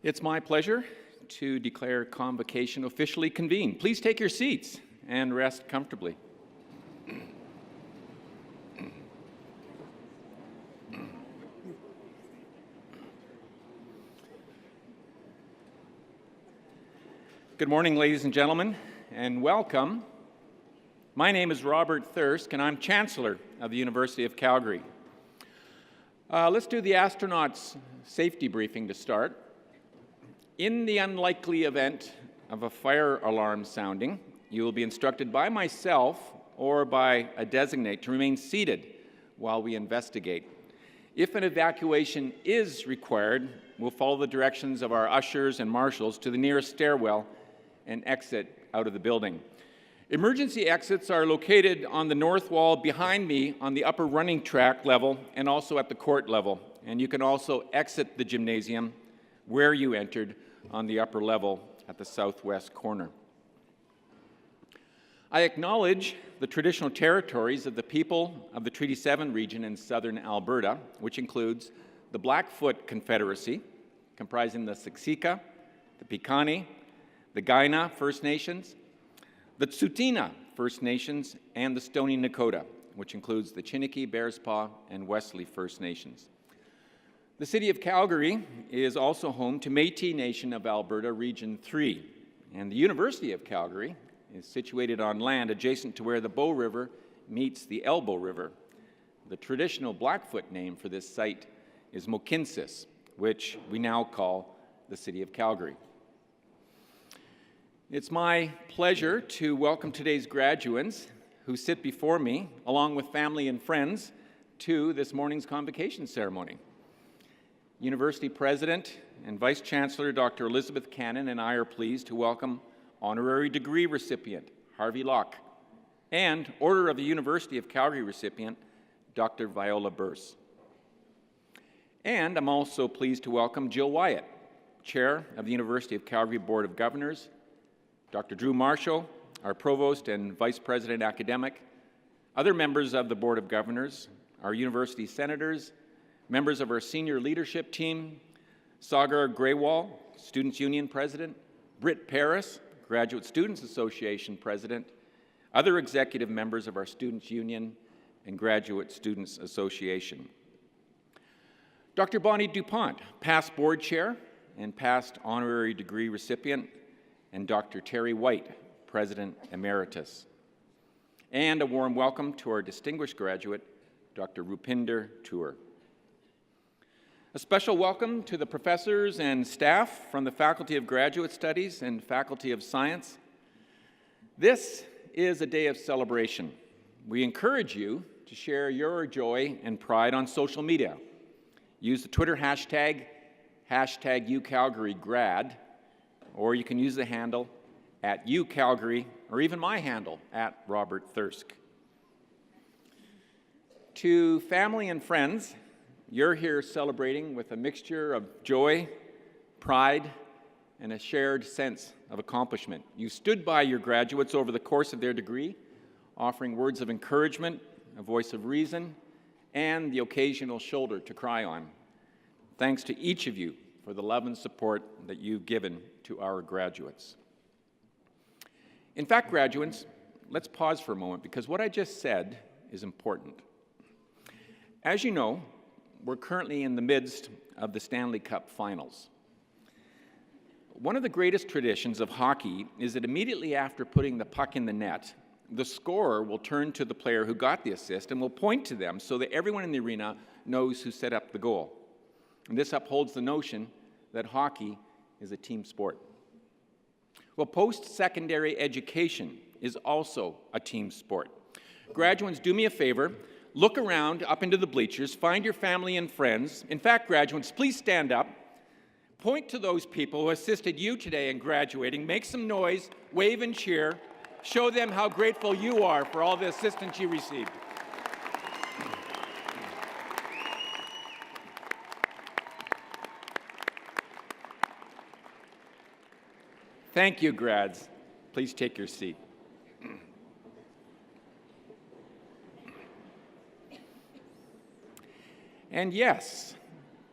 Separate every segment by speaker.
Speaker 1: It's my pleasure to declare Convocation officially convened. Please take your seats and rest comfortably. Good morning, ladies and gentlemen, and welcome. My name is Robert Thirsk, and I'm Chancellor of the University of Calgary. Let's do the astronauts' safety briefing to start. In the unlikely event of a fire alarm sounding, you will be instructed by myself or by a designate to remain seated while we investigate. If an evacuation is required, we'll follow the directions of our ushers and marshals to the nearest stairwell and exit out of the building. Emergency exits are located on the north wall behind me on the upper running track level and also at the court level. And you can also exit the gymnasium where you entered on the upper level at the southwest corner. I acknowledge the traditional territories of the people of the Treaty 7 region in southern Alberta, which includes the Blackfoot Confederacy, comprising the Siksika, the Piikani, the Kainai First Nations, the Tsuut'ina First Nations, and the Stoney Nakoda, which includes the Chiniki, Bearspaw, and Wesley First Nations. The City of Calgary is also home to Métis Nation of Alberta Region 3, and the University of Calgary is situated on land adjacent to where the Bow River meets the Elbow River. The traditional Blackfoot name for this site is Mohkinstsis, which we now call the City of Calgary. It's my pleasure to welcome today's graduates who sit before me, along with family and friends, to this morning's convocation ceremony. University President and Vice Chancellor Dr. Elizabeth Cannon and I are pleased to welcome Honorary Degree recipient Harvey Locke and Order of the University of Calgary recipient Dr. Viola Burse. And I'm also pleased to welcome Jill Wyatt, Chair of the University of Calgary Board of Governors, Dr. Drew Marshall, our Provost and Vice President Academic, other members of the Board of Governors, our university senators, members of our senior leadership team, Sagar Grewal, Students' Union President, Britt Paris, Graduate Students Association President, other executive members of our Students' Union and Graduate Students Association. Dr. Bonnie DuPont, past board chair and past honorary degree recipient, and Dr. Terry White, President Emeritus. And a warm welcome to our distinguished graduate, Dr. Rupinder Tour. A special welcome to the professors and staff from the Faculty of Graduate Studies and Faculty of Science. This is a day of celebration. We encourage you to share your joy and pride on social media. Use the Twitter hashtag #UCalgaryGrad, or you can use the handle @UCalgary, or even my handle @RobertThirsk. To family and friends, you're here celebrating with a mixture of joy, pride, and a shared sense of accomplishment. You stood by your graduates over the course of their degree, offering words of encouragement, a voice of reason, and the occasional shoulder to cry on. Thanks to each of you for the love and support that you've given to our graduates. In fact, graduates, let's pause for a moment because what I just said is important. As you know, we're currently in the midst of the Stanley Cup Finals. One of the greatest traditions of hockey is that immediately after putting the puck in the net, the scorer will turn to the player who got the assist and will point to them so that everyone in the arena knows who set up the goal. And this upholds the notion that hockey is a team sport. Well, post-secondary education is also a team sport. Graduates, do me a favor. Look around up into the bleachers, find your family and friends. In fact, graduates, please stand up. Point to those people who assisted you today in graduating. Make some noise, wave and cheer. Show them how grateful you are for all the assistance you received. Thank you, grads. Please take your seat. And yes,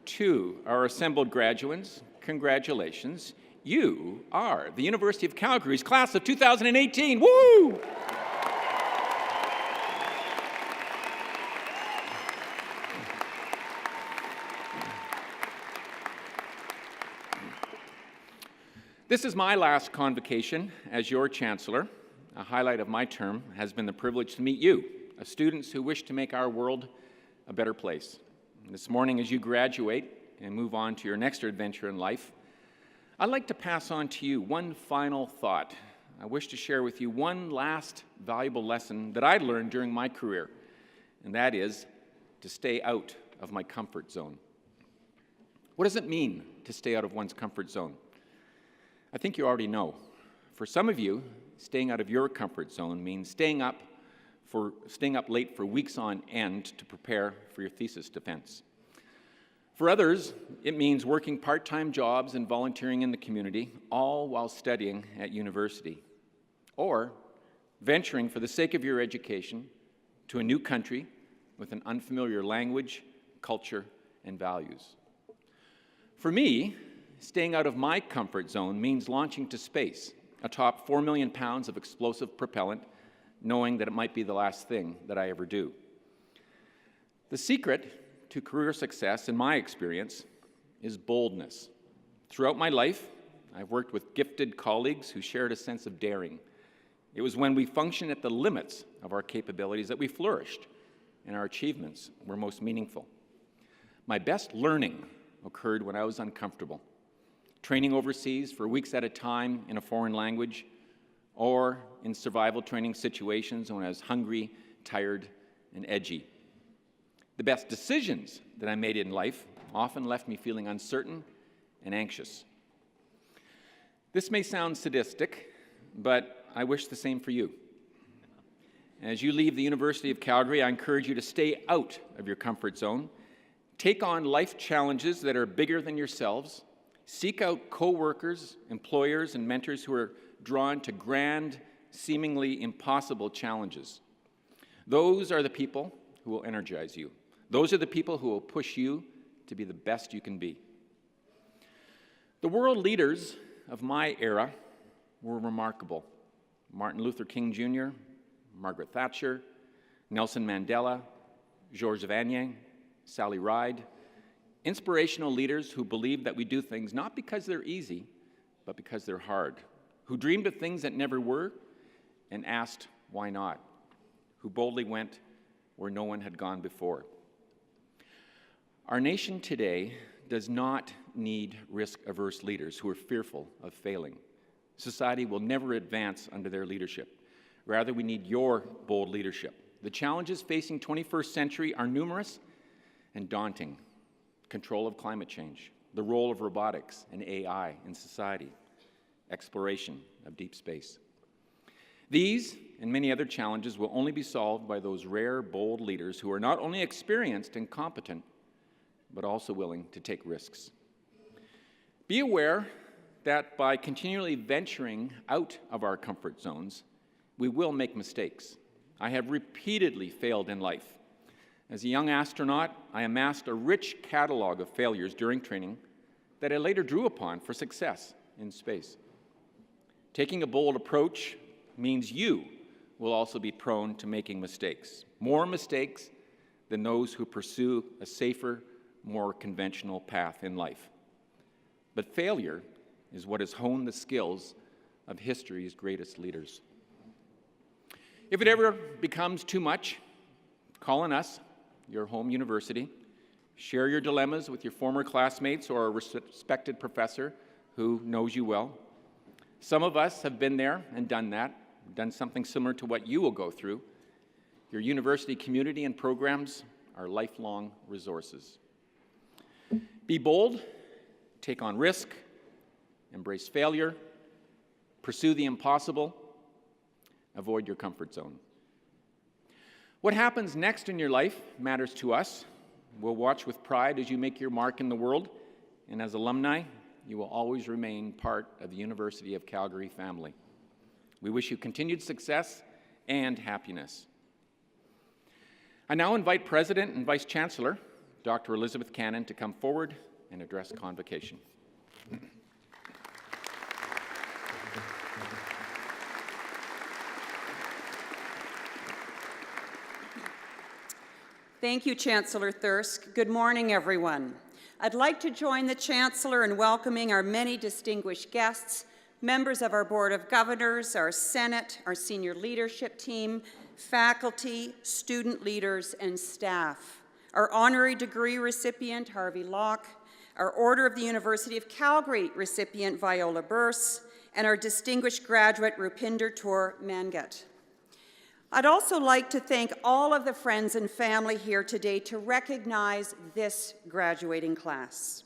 Speaker 1: to our assembled graduates, Congratulations. You are the University of Calgary's class of 2018. Woo! This is my last convocation as your Chancellor. A highlight of my term has been the privilege to meet you, students who wish to make our world a better place. This morning, as you graduate and move on to your next adventure in life, I'd like to pass on to you one final thought. I wish to share with you one last valuable lesson that I learned during my career, and that is to stay out of my comfort zone. What does it mean to stay out of one's comfort zone? I think you already know. For some of you, staying out of your comfort zone means staying up late for weeks on end to prepare for your thesis defense. For others, it means working part-time jobs and volunteering in the community, all while studying at university. Or venturing for the sake of your education to a new country with an unfamiliar language, culture, and values. For me, staying out of my comfort zone means launching to space atop 4 million pounds of explosive propellant, knowing that it might be the last thing that I ever do. The secret to career success, in my experience, is boldness. Throughout my life, I've worked with gifted colleagues who shared a sense of daring. It was when we functioned at the limits of our capabilities that we flourished, and our achievements were most meaningful. My best learning occurred when I was uncomfortable, training overseas for weeks at a time in a foreign language, or in survival training situations when I was hungry, tired, and edgy. The best decisions that I made in life often left me feeling uncertain and anxious. This may sound sadistic, but I wish the same for you. As you leave the University of Calgary, I encourage you to stay out of your comfort zone, take on life challenges that are bigger than yourselves, seek out co-workers, employers, and mentors who are drawn to grand, seemingly impossible challenges. Those are the people who will energize you. Those are the people who will push you to be the best you can be. The world leaders of my era were remarkable. Martin Luther King Jr., Margaret Thatcher, Nelson Mandela, Georges Vanier, Sally Ride, inspirational leaders who believed that we do things not because they're easy, but because they're hard, who dreamed of things that never were and asked why not, who boldly went where no one had gone before. Our nation today does not need risk-averse leaders who are fearful of failing. Society will never advance under their leadership. Rather, we need your bold leadership. The challenges facing 21st century are numerous and daunting. Control of climate change, the role of robotics and AI in society, exploration of deep space. These and many other challenges will only be solved by those rare, bold leaders who are not only experienced and competent, but also willing to take risks. Be aware that by continually venturing out of our comfort zones, we will make mistakes. I have repeatedly failed in life. As a young astronaut, I amassed a rich catalog of failures during training that I later drew upon for success in space. Taking a bold approach means you will also be prone to making mistakes, more mistakes than those who pursue a safer, more conventional path in life. But failure is what has honed the skills of history's greatest leaders. If it ever becomes too much, call on us, your home university. Share your dilemmas with your former classmates or a respected professor who knows you well. Some of us have been there and done that, done something similar to what you will go through. Your university community and programs are lifelong resources. Be bold, take on risk, embrace failure, pursue the impossible, avoid your comfort zone. What happens next in your life matters to us. We'll watch with pride as you make your mark in the world, and as alumni, you will always remain part of the University of Calgary family. We wish you continued success and happiness. I now invite President and Vice Chancellor, Dr. Elizabeth Cannon, to come forward and address Convocation.
Speaker 2: Thank you, Chancellor Thirsk. Good morning, everyone. I'd like to join the Chancellor in welcoming our many distinguished guests, members of our Board of Governors, our Senate, our senior leadership team, faculty, student leaders, and staff, our honorary degree recipient, Harvey Locke, our Order of the University of Calgary recipient, Viola Burse, and our distinguished graduate, Rupinder Kaur Mangat. I'd also like to thank all of the friends and family here today to recognize this graduating class.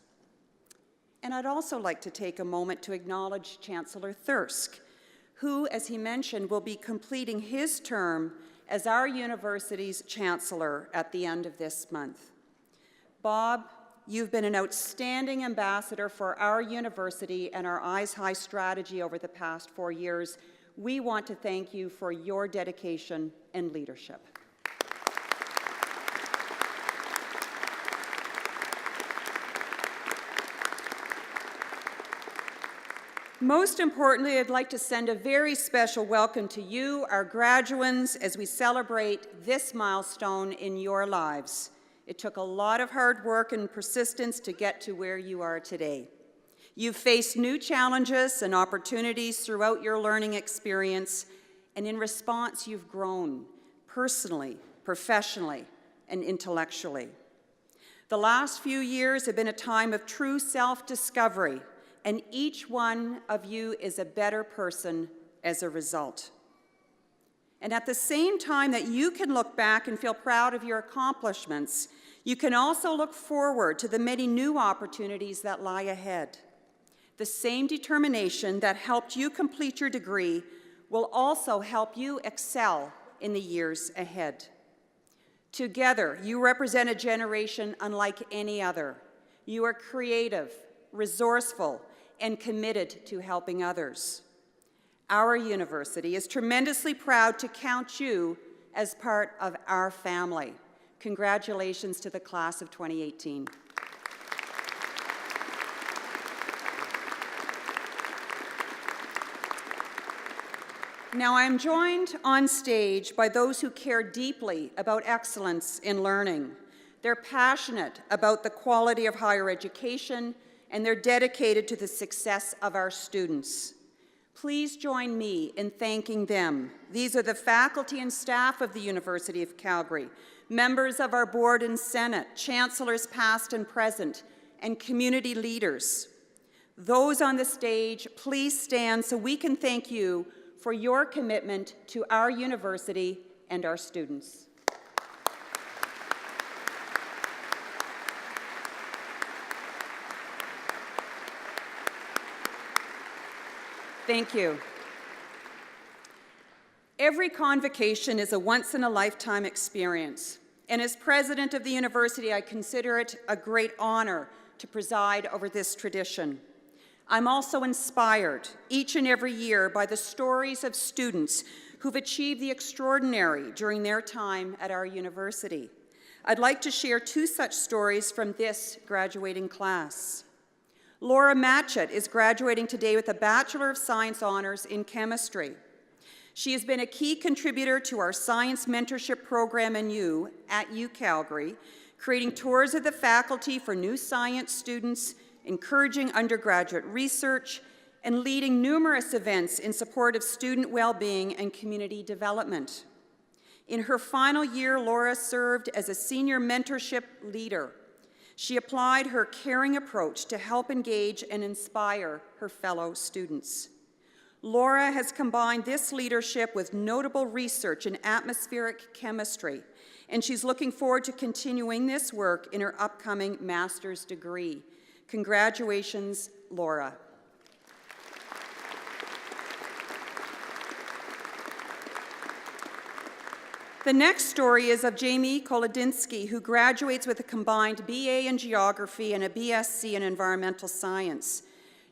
Speaker 2: And I'd also like to take a moment to acknowledge Chancellor Thirsk, who, as he mentioned, will be completing his term as our university's Chancellor at the end of this month. Bob, you've been an outstanding ambassador for our university and our Eyes High strategy over the past 4 years. We want to thank you for your dedication and leadership. Most importantly, I'd like to send a very special welcome to you, our graduands, as we celebrate this milestone in your lives. It took a lot of hard work and persistence to get to where you are today. You've faced new challenges and opportunities throughout your learning experience, and in response, you've grown personally, professionally, and intellectually. The last few years have been a time of true self-discovery, and each one of you is a better person as a result. And at the same time that you can look back and feel proud of your accomplishments, you can also look forward to the many new opportunities that lie ahead. The same determination that helped you complete your degree will also help you excel in the years ahead. Together, you represent a generation unlike any other. You are creative, resourceful, and committed to helping others. Our university is tremendously proud to count you as part of our family. Congratulations to the class of 2018. Now, I am joined on stage by those who care deeply about excellence in learning. They're passionate about the quality of higher education, and they're dedicated to the success of our students. Please join me in thanking them. These are the faculty and staff of the University of Calgary, members of our board and Senate, chancellors past and present, and community leaders. Those on the stage, please stand so we can thank you for your commitment to our university and our students. Thank you. Every convocation is a once-in-a-lifetime experience, and as president of the university, I consider it a great honor to preside over this tradition. I'm also inspired each and every year by the stories of students who've achieved the extraordinary during their time at our university. I'd like to share 2 such stories from this graduating class. Laura Matchett is graduating today with a Bachelor of Science honors in chemistry. She has been a key contributor to our science mentorship program at U Calgary, creating tours of the faculty for new science students, encouraging undergraduate research, and leading numerous events in support of student well-being and community development. In her final year, Laura served as a senior mentorship leader. She applied her caring approach to help engage and inspire her fellow students. Laura has combined this leadership with notable research in atmospheric chemistry, and she's looking forward to continuing this work in her upcoming master's degree. Congratulations, Laura. The next story is of Jamie Kolodinsky, who graduates with a combined BA in Geography and a BSc in Environmental Science.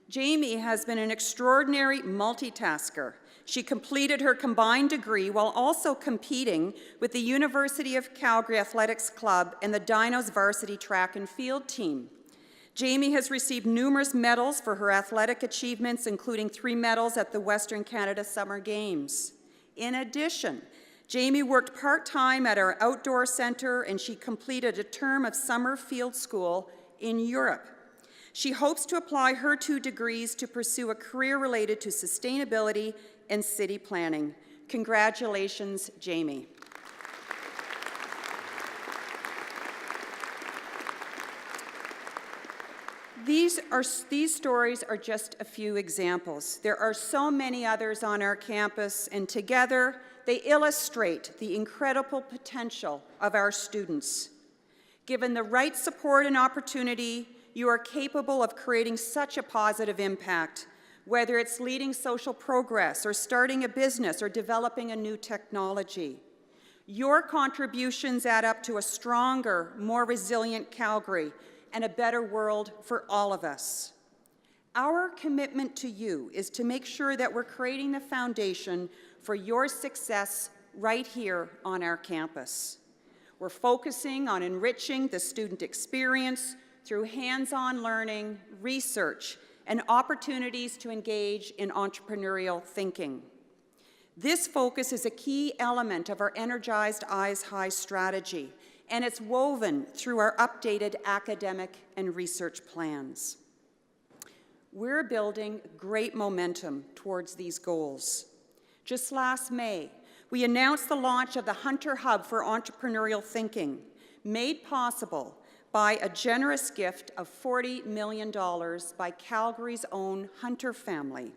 Speaker 2: Jamie has been an extraordinary multitasker. She completed her combined degree while also competing with the University of Calgary Athletics Club and the Dinos varsity track and field team. Jamie has received numerous medals for her athletic achievements, including 3 medals at the Western Canada Summer Games. In addition, Jamie worked part-time at our outdoor center, and she completed a term of summer field school in Europe. She hopes to apply her 2 degrees to pursue a career related to sustainability and city planning. Congratulations, Jamie. These stories are just a few examples. There are so many others on our campus, and together they illustrate the incredible potential of our students. Given the right support and opportunity, you are capable of creating such a positive impact, whether it's leading social progress or starting a business or developing a new technology. Your contributions add up to a stronger, more resilient Calgary and a better world for all of us. Our commitment to you is to make sure that we're creating the foundation for your success right here on our campus. We're focusing on enriching the student experience through hands-on learning, research, and opportunities to engage in entrepreneurial thinking. This focus is a key element of our Energized Eyes High strategy, and it's woven through our updated academic and research plans. We're building great momentum towards these goals. Just last May, we announced the launch of the Hunter Hub for Entrepreneurial Thinking, made possible by a generous gift of $40 million by Calgary's own Hunter family.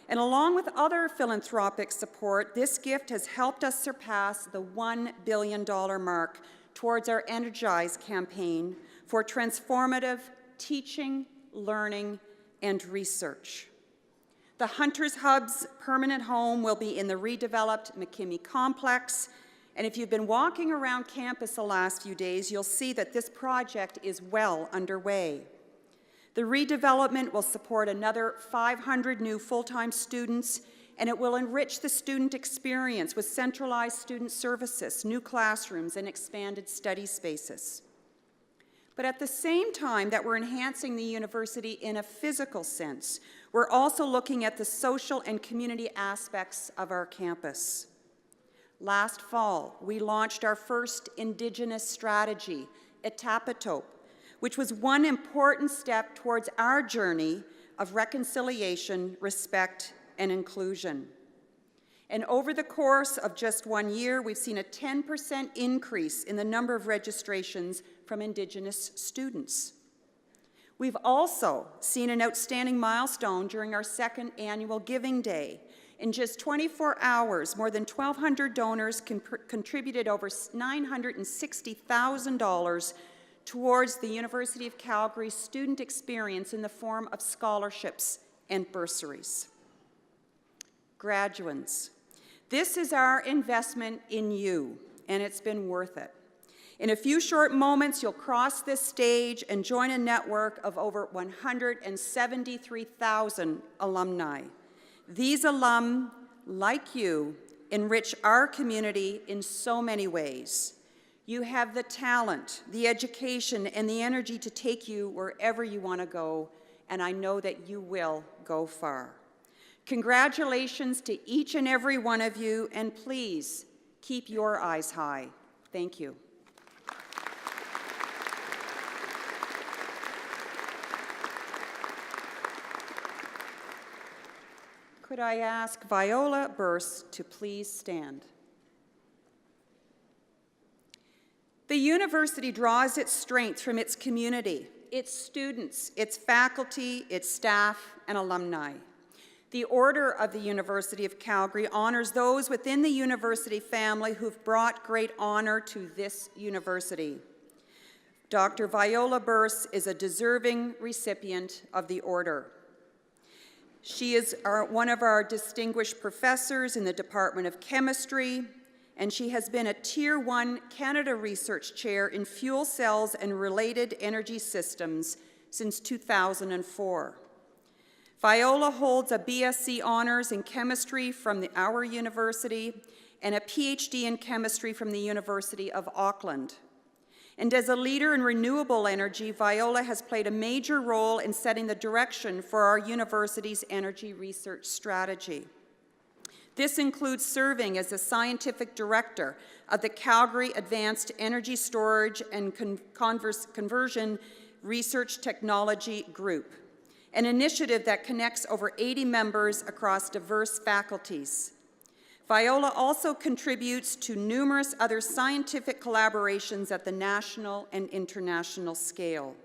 Speaker 2: And along with other philanthropic support, this gift has helped us surpass the $1 billion mark towards our Energize campaign for transformative teaching, learning, and research. The Hunters Hub's permanent home will be in the redeveloped McKimmie complex, and if you've been walking around campus the last few days, you'll see that this project is well underway. The redevelopment will support another 500 new full-time students, and it will enrich the student experience with centralized student services, new classrooms, and expanded study spaces. But at the same time that we're enhancing the university in a physical sense, we're also looking at the social and community aspects of our campus. Last fall, we launched our first Indigenous strategy, Etapatope, which was one important step towards our journey of reconciliation, respect, and inclusion. And over the course of just 1 year, we've seen a 10% increase in the number of registrations from Indigenous students. We've also seen an outstanding milestone during our second annual Giving Day. In just 24 hours, more than 1,200 donors contributed over $960,000 towards the University of Calgary's student experience in the form of scholarships and bursaries. Graduates, this is our investment in you, and it's been worth it. In a few short moments, you'll cross this stage and join a network of over 173,000 alumni. These alum, like you, enrich our community in so many ways. You have the talent, the education, and the energy to take you wherever you want to go, and I know that you will go far. Congratulations to each and every one of you, and please keep your eyes high. Thank you. Could I ask Viola Burse to please stand? The university draws its strength from its community, its students, its faculty, its staff, and alumni. The Order of the University of Calgary honors those within the university family who've brought great honor to this university. Dr. Viola Burse is a deserving recipient of the Order. She is one of our distinguished professors in the Department of Chemistry, and she has been a Tier 1 Canada Research Chair in Fuel Cells and Related Energy Systems since 2004. Viola holds a BSc Honours in Chemistry from our university and a PhD in Chemistry from the University of Auckland. And as a leader in renewable energy, Viola has played a major role in setting the direction for our university's energy research strategy. This includes serving as the scientific director of the Calgary Advanced Energy Storage and Conversion Research Technology Group, an initiative that connects over 80 members across diverse faculties. Viola also contributes to numerous other scientific collaborations at the national and international scale.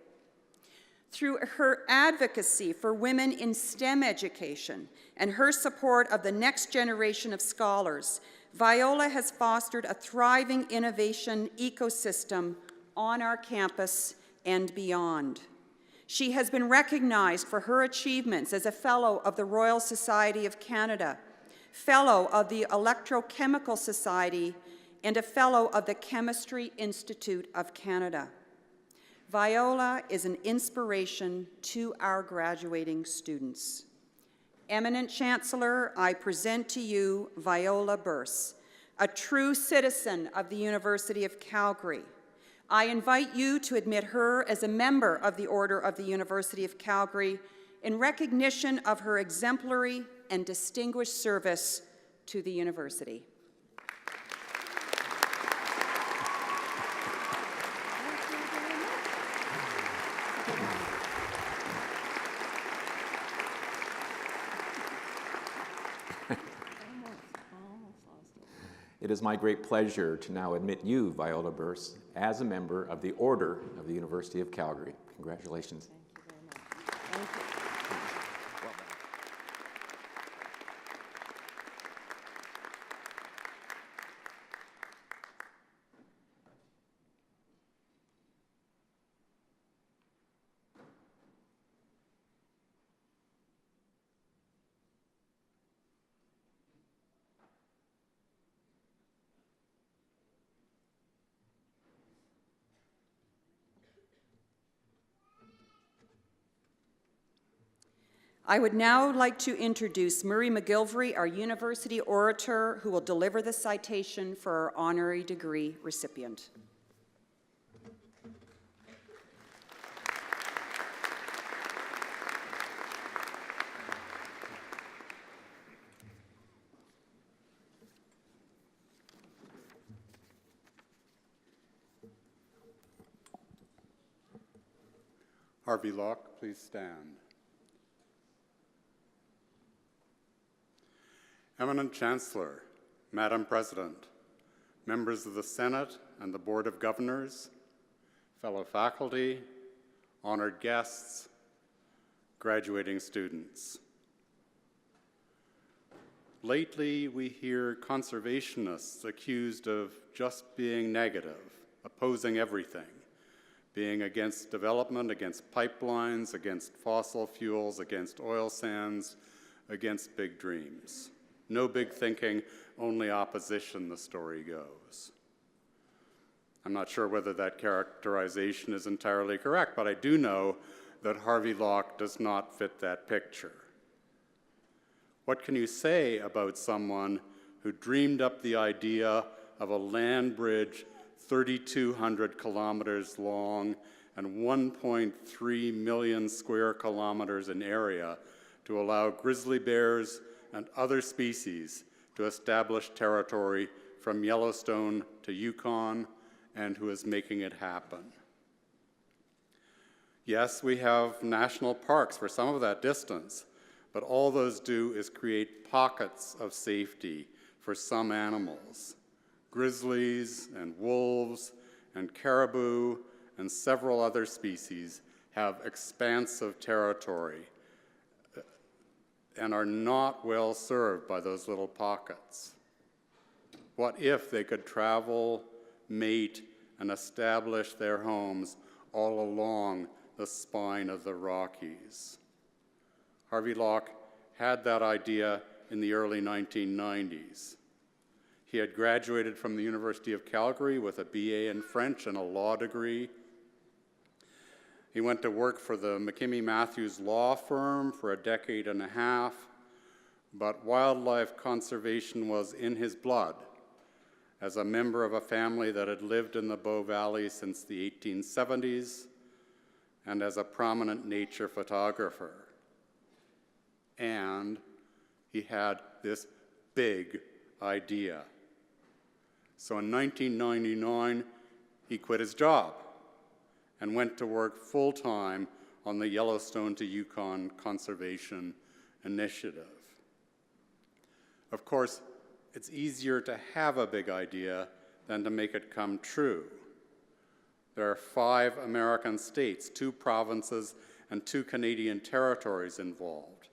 Speaker 2: Through her advocacy for women in STEM education and her support of the next generation of scholars, Viola has fostered a thriving innovation ecosystem on our campus and beyond. She has been recognized for her achievements as a Fellow of the Royal Society of Canada, Fellow of the Electrochemical Society, and a Fellow of the Chemistry Institute of Canada. Viola is an inspiration to our graduating students. Eminent Chancellor, I present to you Viola Burse, a true citizen of the University of Calgary. I invite you to admit her as a member of the Order of the University of Calgary in recognition of her exemplary and distinguished service to the university.
Speaker 1: It is my great pleasure to now admit you, Viola Burse, as a member of the Order of the University of Calgary. Congratulations.
Speaker 2: Thank you very much. Thank you. I would now like to introduce Murray McGilvery, our university orator, who will deliver the citation for our honorary degree recipient.
Speaker 3: Harvey Locke, please stand. Eminent Chancellor, Madam President, members of the Senate and the Board of Governors, fellow faculty, honored guests, graduating students. Lately, we hear conservationists accused of just being negative, opposing everything, being against development, against pipelines, against fossil fuels, against oil sands, against big dreams. No big thinking, only opposition, the story goes. I'm not sure whether that characterization is entirely correct, but I do know that Harvey Locke does not fit that picture. What can you say about someone who dreamed up the idea of a land bridge 3,200 kilometers long and 1.3 million square kilometers in area to allow grizzly bears and other species to establish territory from Yellowstone to Yukon, and who is making it happen? Yes, we have national parks for some of that distance, but all those do is create pockets of safety for some animals. Grizzlies and wolves and caribou and several other species have expansive territory and are not well served by those little pockets. What if they could travel, mate, and establish their homes all along the spine of the Rockies? Harvey Locke had that idea in the early 1990s. He had graduated from the University of Calgary with a BA in French and a law degree. He went to work for the McKimmey Matthews law firm for a decade and a half, but wildlife conservation was in his blood as a member of a family that had lived in the Bow Valley since the 1870s and as a prominent nature photographer. And he had this big idea. So in 1999, he quit his job and went to work full-time on the Yellowstone to Yukon Conservation Initiative. Of course, it's easier to have a big idea than to make it come true. There are 5 American states, 2 provinces, and 2 Canadian territories involved,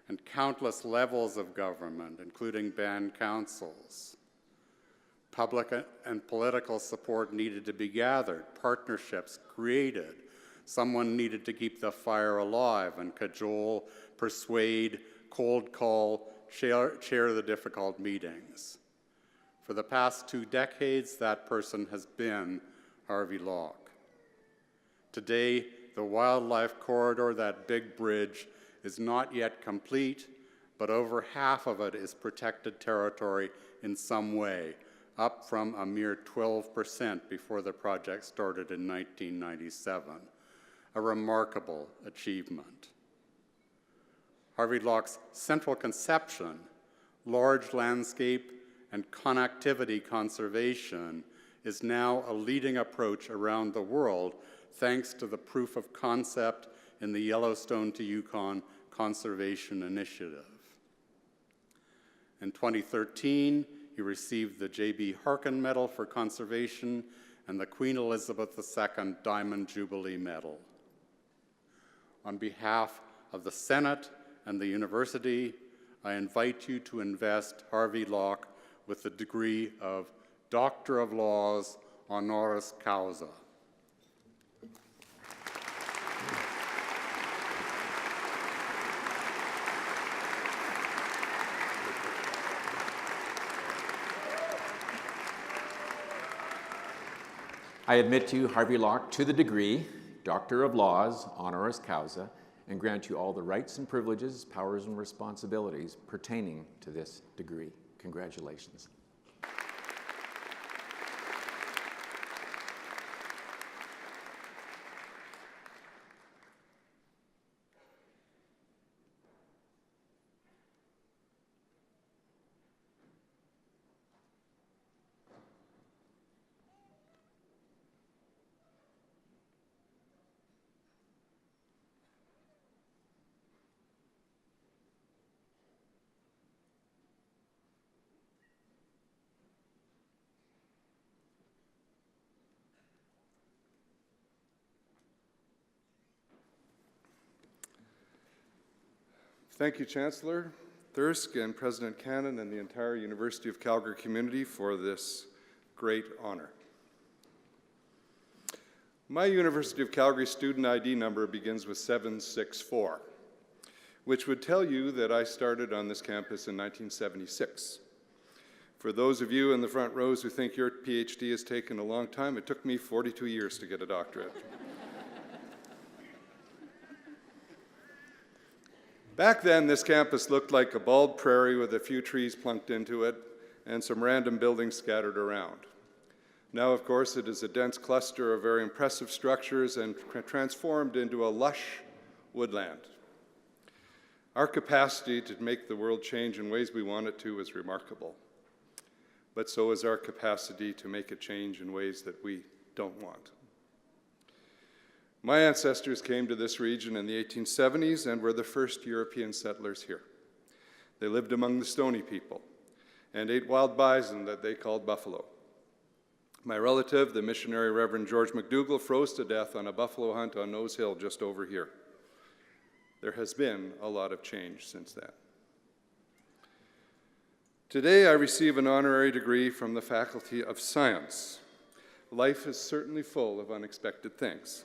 Speaker 3: and countless levels of government, including band councils. Public and political support needed to be gathered, partnerships created. Someone needed to keep the fire alive and cajole, persuade, cold call, chair the difficult meetings. For the past 2 decades, that person has been Harvey Locke. Today, the wildlife corridor, that big bridge, is not yet complete, but over half of it is protected territory in some way, up from a mere 12% before the project started in 1997. A remarkable achievement. Harvey Locke's central conception, large landscape and connectivity conservation, is now a leading approach around the world thanks to the proof of concept in the Yellowstone to Yukon Conservation Initiative. In 2013, he received the J.B. Harkin Medal for Conservation and the Queen Elizabeth II Diamond Jubilee Medal. On behalf of the Senate and the university, I invite you to invest Harvey Locke with the degree of Doctor of Laws honoris causa.
Speaker 1: I admit you, Harvey Locke, to the degree, Doctor of Laws, honoris causa, and grant you all the rights and privileges, powers and responsibilities pertaining to this degree. Congratulations.
Speaker 4: Thank you, Chancellor Thirsk and President Cannon and the entire University of Calgary community for this great honor. My University of Calgary student ID number begins with 764, which would tell you that I started on this campus in 1976. For those of you in the front rows who think your PhD has taken a long time, it took me 42 years to get a doctorate. Back then, this campus looked like a bald prairie with a few trees plunked into it and some random buildings scattered around. Now, of course, it is a dense cluster of very impressive structures and transformed into a lush woodland. Our capacity to make the world change in ways we want it to is remarkable, but so is our capacity to make it change in ways that we don't want. My ancestors came to this region in the 1870s and were the first European settlers here. They lived among the Stoney people and ate wild bison that they called buffalo. My relative, the missionary Reverend George McDougall, froze to death on a buffalo hunt on Nose Hill just over here. There has been a lot of change since then. Today, I receive an honorary degree from the Faculty of Science. Life is certainly full of unexpected things.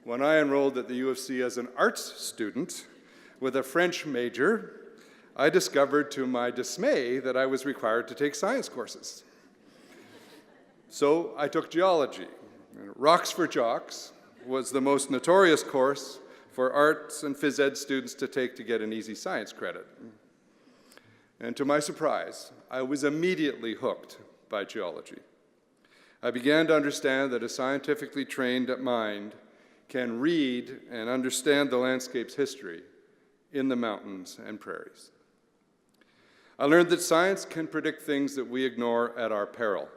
Speaker 4: When I enrolled at the U of C as an arts student with a French major, I discovered to my dismay that I was required to take science courses. So I took geology. Rocks for Jocks was the most notorious course for arts and phys ed students to take to get an easy science credit. And to my surprise, I was immediately hooked by geology. I began to understand that a scientifically trained mind can read and understand the landscape's history in the mountains and prairies. I learned that science can predict things that we ignore at our peril.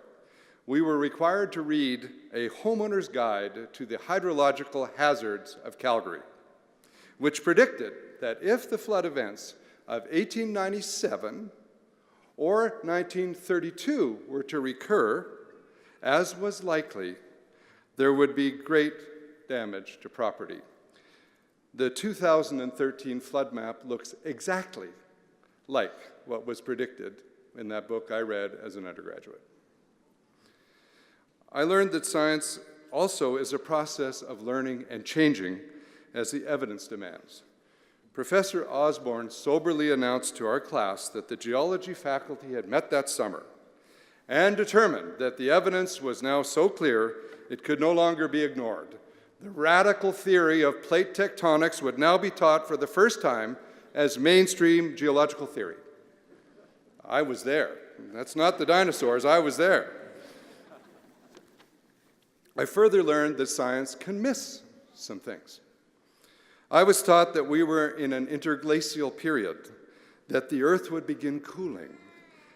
Speaker 4: We were required to read a homeowner's guide to the hydrological hazards of Calgary, which predicted that if the flood events of 1897 or 1932 were to recur, as was likely, there would be great damage to property. The 2013 flood map looks exactly like what was predicted in that book I read as an undergraduate. I learned that science also is a process of learning and changing as the evidence demands. Professor Osborne soberly announced to our class that the geology faculty had met that summer and determined that the evidence was now so clear it could no longer be ignored. The radical theory of plate tectonics would now be taught for the first time as mainstream geological theory. I was there. That's not the dinosaurs, I was there. I further learned that science can miss some things. I was taught that we were in an interglacial period, that the Earth would begin cooling,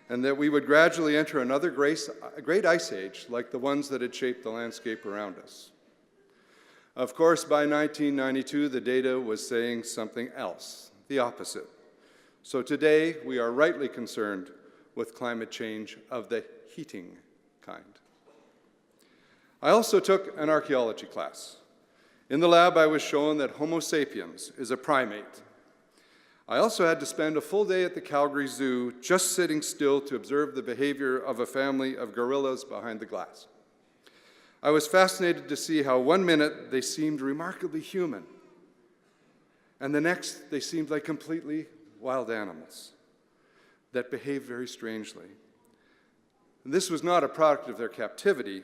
Speaker 4: and that we would gradually enter another great ice age like the ones that had shaped the landscape around us. Of course, by 1992, the data was saying something else, the opposite. So today, we are rightly concerned with climate change of the heating kind. I also took an archaeology class. In the lab, I was shown that Homo sapiens is a primate. I also had to spend a full day at the Calgary Zoo just sitting still to observe the behavior of a family of gorillas behind the glass. I was fascinated to see how 1 minute they seemed remarkably human, and the next they seemed like completely wild animals that behaved very strangely. And this was not a product of their captivity.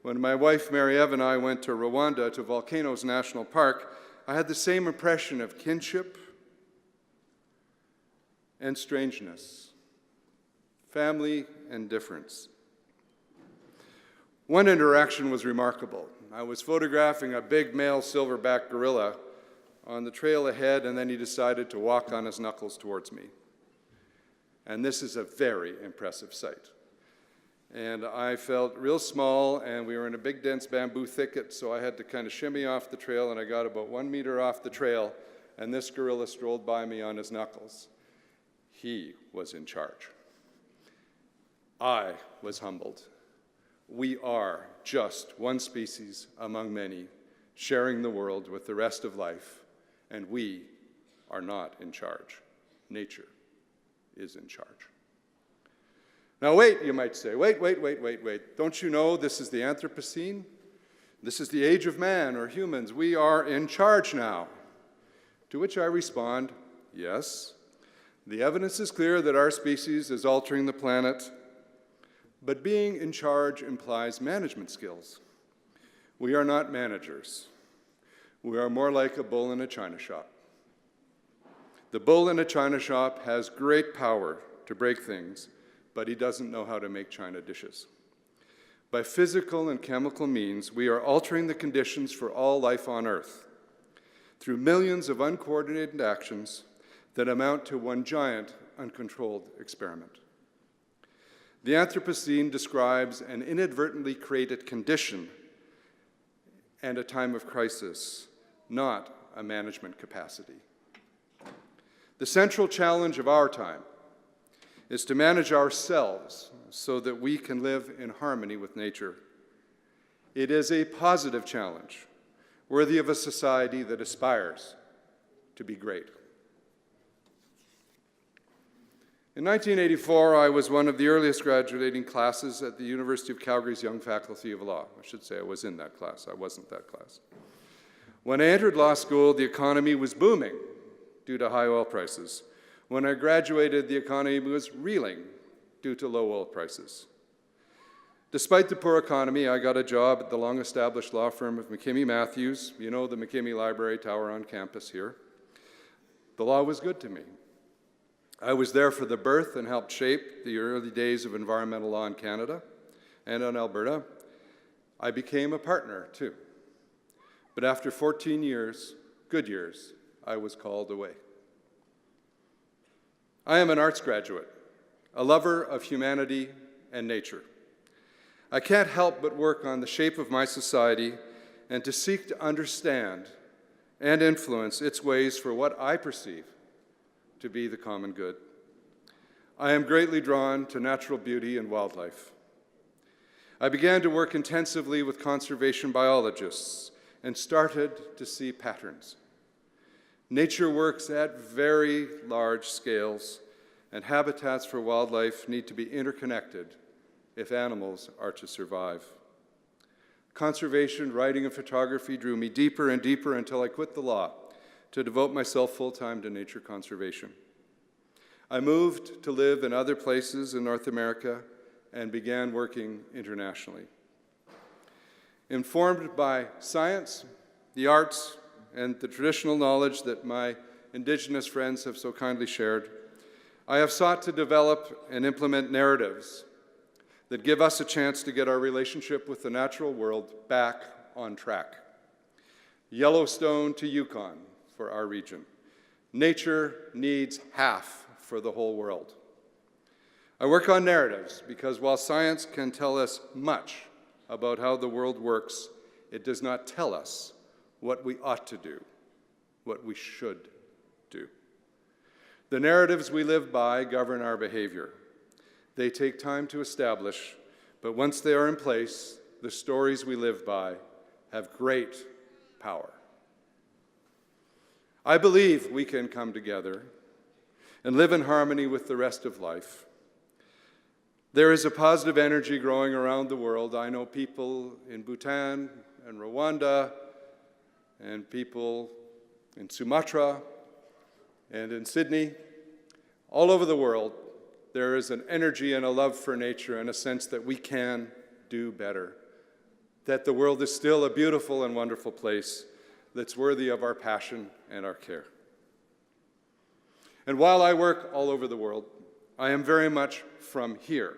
Speaker 4: When my wife Mary Eve and I went to Rwanda to Volcanoes National Park, I had the same impression of kinship and strangeness, family and difference. One interaction was remarkable. I was photographing a big male silverback gorilla on the trail ahead, and then he decided to walk on his knuckles towards me. And this is a very impressive sight. And I felt real small, and we were in a big dense bamboo thicket, so I had to kind of shimmy off the trail, and I got about 1 meter off the trail, and this gorilla strolled by me on his knuckles. He was in charge. I was humbled. We are just one species among many, sharing the world with the rest of life, and we are not in charge. Nature is in charge. Now wait, you might say, wait. Don't you know this is the Anthropocene? This is the age of man, or humans. We are in charge now. To which I respond, yes. The evidence is clear that our species is altering the planet, but being in charge implies management skills. We are not managers. We are more like a bull in a china shop. The bull in a china shop has great power to break things, but he doesn't know how to make china dishes. By physical and chemical means, we are altering the conditions for all life on Earth through millions of uncoordinated actions that amount to one giant, uncontrolled experiment. The Anthropocene describes an inadvertently created condition and a time of crisis, not a management capacity. The central challenge of our time is to manage ourselves so that we can live in harmony with nature. It is a positive challenge, worthy of a society that aspires to be great. In 1984, I was one of the earliest graduating classes at the University of Calgary's Young Faculty of Law. I should say I was in that class. I wasn't that class. When I entered law school, the economy was booming due to high oil prices. When I graduated, the economy was reeling due to low oil prices. Despite the poor economy, I got a job at the long-established law firm of McKimmey Matthews. You know the McKimmey Library Tower on campus here. The law was good to me. I was there for the birth and helped shape the early days of environmental law in Canada and in Alberta. I became a partner, too. But after 14 years, good years, I was called away. I am an arts graduate. a lover of humanity and nature. I can't help but work on the shape of my society and to seek to understand and influence its ways for what I perceive to be the common good. I am greatly drawn to natural beauty and wildlife. I began to work intensively with conservation biologists and started to see patterns. Nature works at very large scales, and habitats for wildlife need to be interconnected if animals are to survive. Conservation, writing, and photography drew me deeper and deeper until I quit the law to devote myself full-time to nature conservation. I moved to live in other places in North America and began working internationally. Informed by science, the arts, and the traditional knowledge that my Indigenous friends have so kindly shared, I have sought to develop and implement narratives that give us a chance to get our relationship with the natural world back on track. Yellowstone to Yukon for our region. Nature needs half for the whole world. I work on narratives because while science can tell us much about how the world works, it does not tell us what we ought to do, what we should do. The narratives we live by govern our behavior. They take time to establish, but once they are in place, the stories we live by have great power. I believe we can come together and live in harmony with the rest of life. There is a positive energy growing around the world. I know people in Bhutan and Rwanda and people in Sumatra and in Sydney. All over the world, there is an energy and a love for nature and a sense that we can do better, that the world is still a beautiful and wonderful place that's worthy of our passion and our care. And while I work all over the world, I am very much from here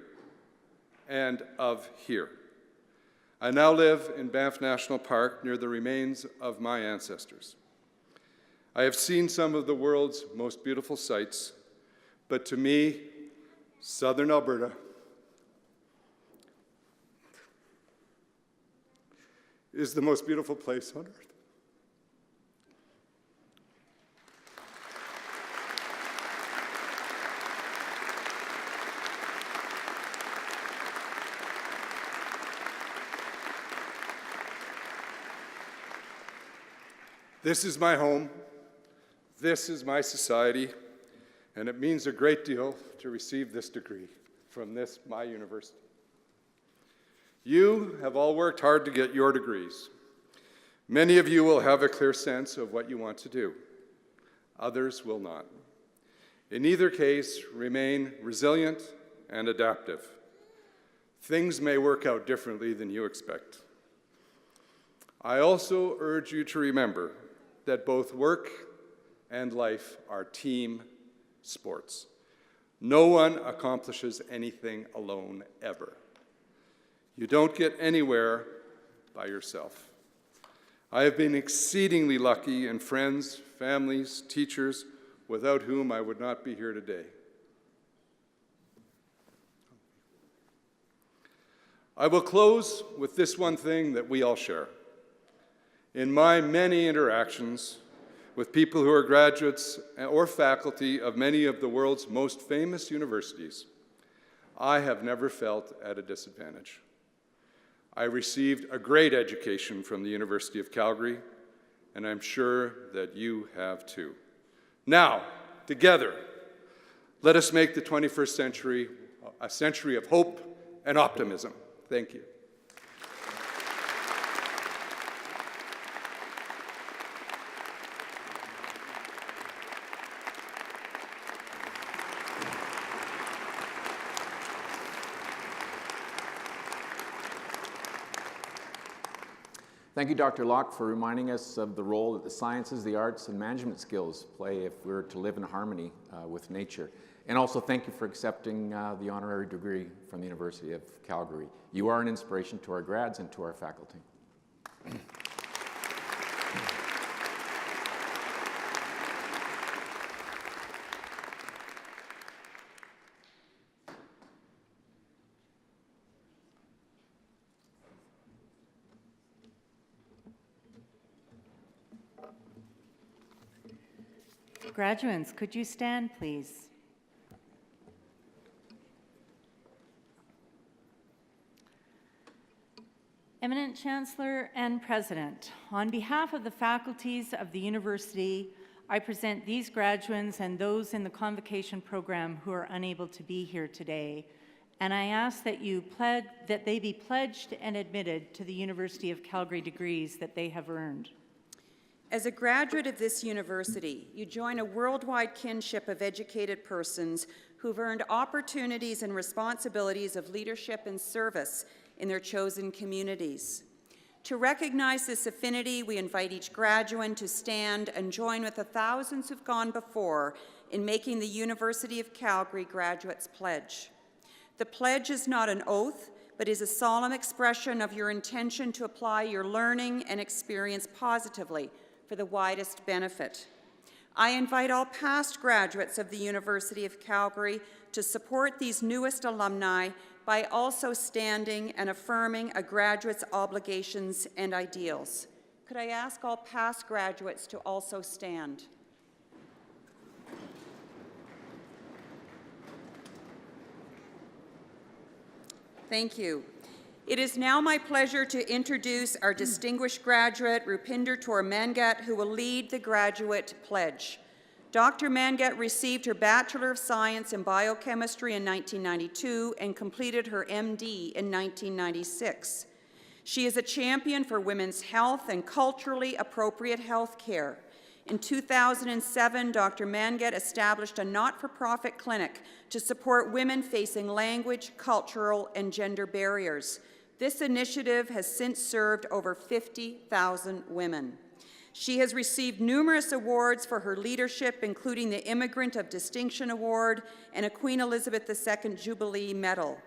Speaker 4: and of here. I now live in Banff National Park near the remains of my ancestors. I have seen some of the world's most beautiful sights, but to me, southern Alberta is the most beautiful place on earth. This is my home, this is my society, and it means a great deal to receive this degree from this, my university. You have all worked hard to get your degrees. Many of you will have a clear sense of what you want to do. Others will not. In either case, remain resilient and adaptive. Things may work out differently than you expect. I also urge you to remember that both work and life are team sports. No one accomplishes anything alone, ever. You don't get anywhere by yourself. I have been exceedingly lucky in friends, families, teachers, without whom I would not be here today. I will close with this one thing that we all share. In my many interactions with people who are graduates or faculty of many of the world's most famous universities, I have never felt at a disadvantage. I received a great education from the University of Calgary, and I'm sure that you have too. Now, together, let us make the 21st century a century of hope and optimism. Thank you.
Speaker 1: Thank you, Dr. Locke, for reminding us of the role that the sciences, the arts, and management skills play if we're to live in harmony with nature. And also thank you for accepting the honorary degree from the University of Calgary. You are an inspiration to our grads and to our faculty.
Speaker 5: Graduands, could you stand, please? Eminent Chancellor and President, on behalf of the faculties of the university, I present these graduands and those in the Convocation program who are unable to be here today, and I ask that they be pledged and admitted to the University of Calgary degrees that they have earned.
Speaker 2: As a graduate of this university, you join a worldwide kinship of educated persons who've earned opportunities and responsibilities of leadership and service in their chosen communities. To recognize this affinity, we invite each graduand to stand and join with the thousands who've gone before in making the University of Calgary Graduates Pledge. The pledge is not an oath, but is a solemn expression of your intention to apply your learning and experience positively for the widest benefit. I invite all past graduates of the University of Calgary to support these newest alumni by also standing and affirming a graduate's obligations and ideals. Could I ask all past graduates to also stand? Thank you. It is now my pleasure to introduce our distinguished graduate, Rupinder Kaur Mangat, who will lead the graduate pledge. Dr. Mangat received her Bachelor of Science in Biochemistry in 1992 and completed her MD in 1996. She is a champion for women's health and culturally appropriate health care. In 2007, Dr. Mangat established a not-for-profit clinic to support women facing language, cultural, and gender barriers. This initiative has since served over 50,000 women. She has received numerous awards for her leadership, including the Immigrant of Distinction Award and a Queen Elizabeth II Jubilee Medal.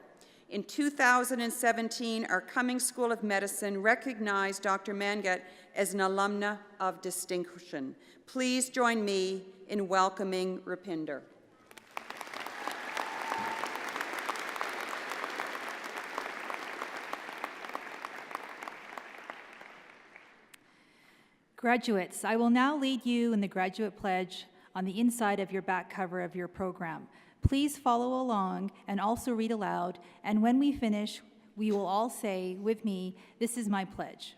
Speaker 2: In 2017, our Cummings School of Medicine recognized Dr. Mangat as an alumna of distinction. Please join me in welcoming Rupinder.
Speaker 6: Graduates, I will now lead you in the graduate pledge on the inside of your back cover of your program. Please follow along and also read aloud, and when we finish, we will all say with me, "This is my pledge."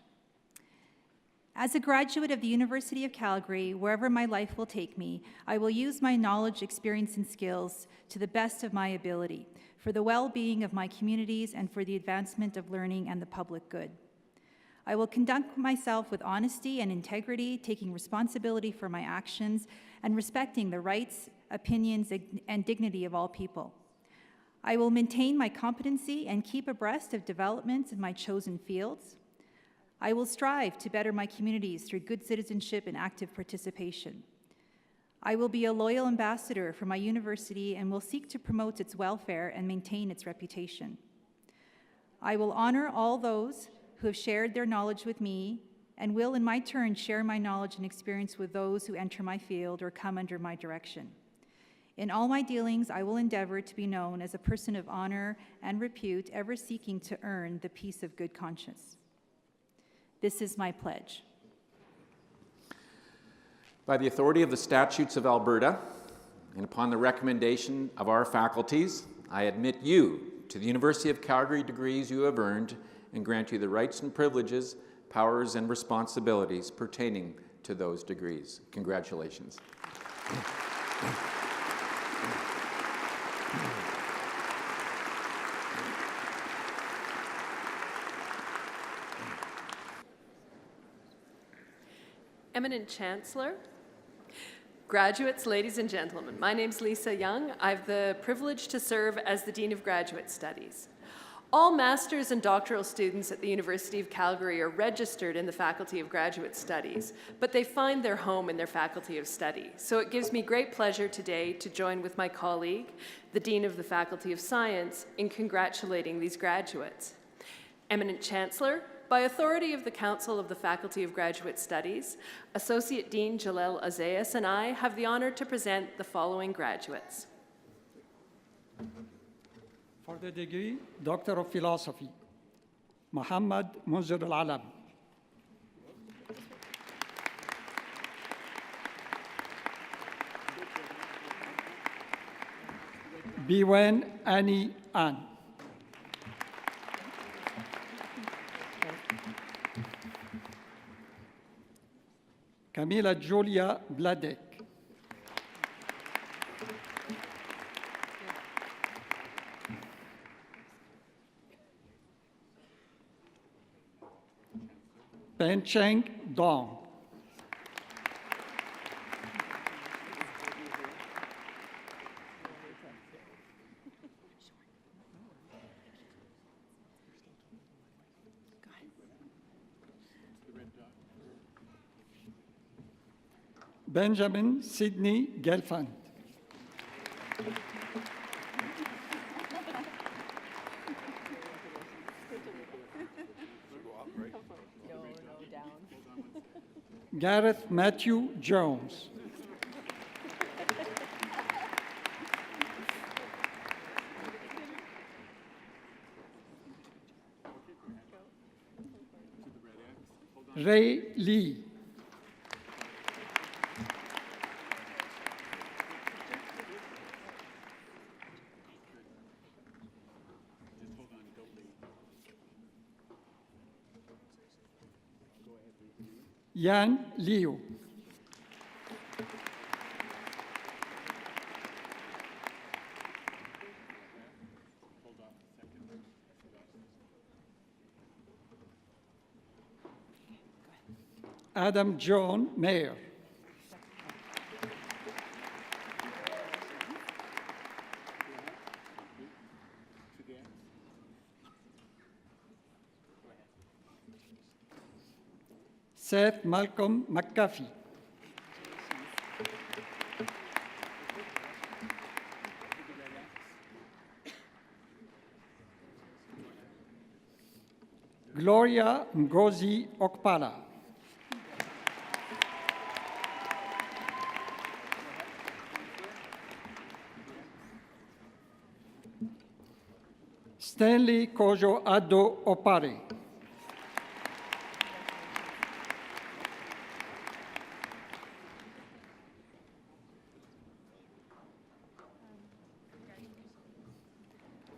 Speaker 6: As a graduate of the University of Calgary, wherever my life will take me, I will use my knowledge, experience, and skills to the best of my ability for the well-being of my communities and for the advancement of learning and the public good. I will conduct myself with honesty and integrity, taking responsibility for my actions and respecting the rights, opinions, and dignity of all people. I will maintain my competency and keep abreast of developments in my chosen fields. I will strive to better my communities through good citizenship and active participation. I will be a loyal ambassador for my university and will seek to promote its welfare and maintain its reputation. I will honor all those who have shared their knowledge with me and will, in my turn, share my knowledge and experience with those who enter my field or come under my direction. In all my dealings, I will endeavor to be known as a person of honor and repute, ever seeking to earn the peace of good conscience. This is my pledge.
Speaker 1: By the authority of the statutes of Alberta, and upon the recommendation of our faculties, I admit you to the University of Calgary degrees you have earned and grant you the rights and privileges, powers and responsibilities pertaining to those degrees. Congratulations.
Speaker 7: Eminent Chancellor, graduates, ladies and gentlemen, my name's Lisa Young. I have the privilege to serve as the Dean of Graduate Studies. All master's and doctoral students at the University of Calgary are registered in the Faculty of Graduate Studies, but they find their home in their Faculty of Study. So it gives me great pleasure today to join with my colleague, the Dean of the Faculty of Science, in congratulating these graduates. Eminent Chancellor, by authority of the Council of the Faculty of Graduate Studies, Associate Dean Jalel Azayas and I have the honor to present the following graduates.
Speaker 8: For the degree, Doctor of Philosophy, Muhammad Munzir Al-Alam. Biwen Annie Ann. Camila Julia Bladek. Pencheng Dong. Benjamin Sidney Gelfand. Gareth Matthew Jones. Ray Lee. Yan Liu. Adam John Mayer. Seth Malcolm McCaffey. Gloria Ngozi Okpala. Stanley Kojo Ado Opare.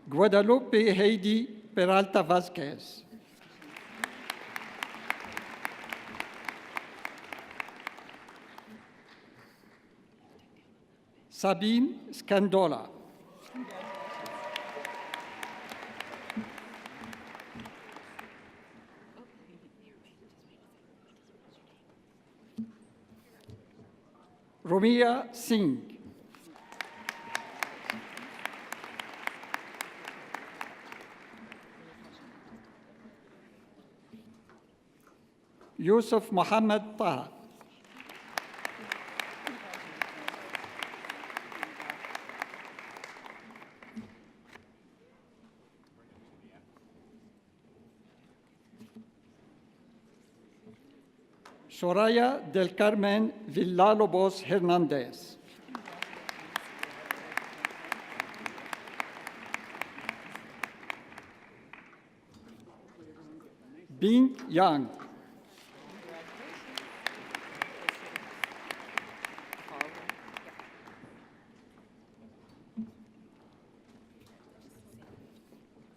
Speaker 8: Guadalupe Heidi Peralta Vasquez. Sabine Scandola. Romia Singh. Yusuf Muhammad Taha. Soraya del Carmen Villalobos Hernandez. Bing Yang.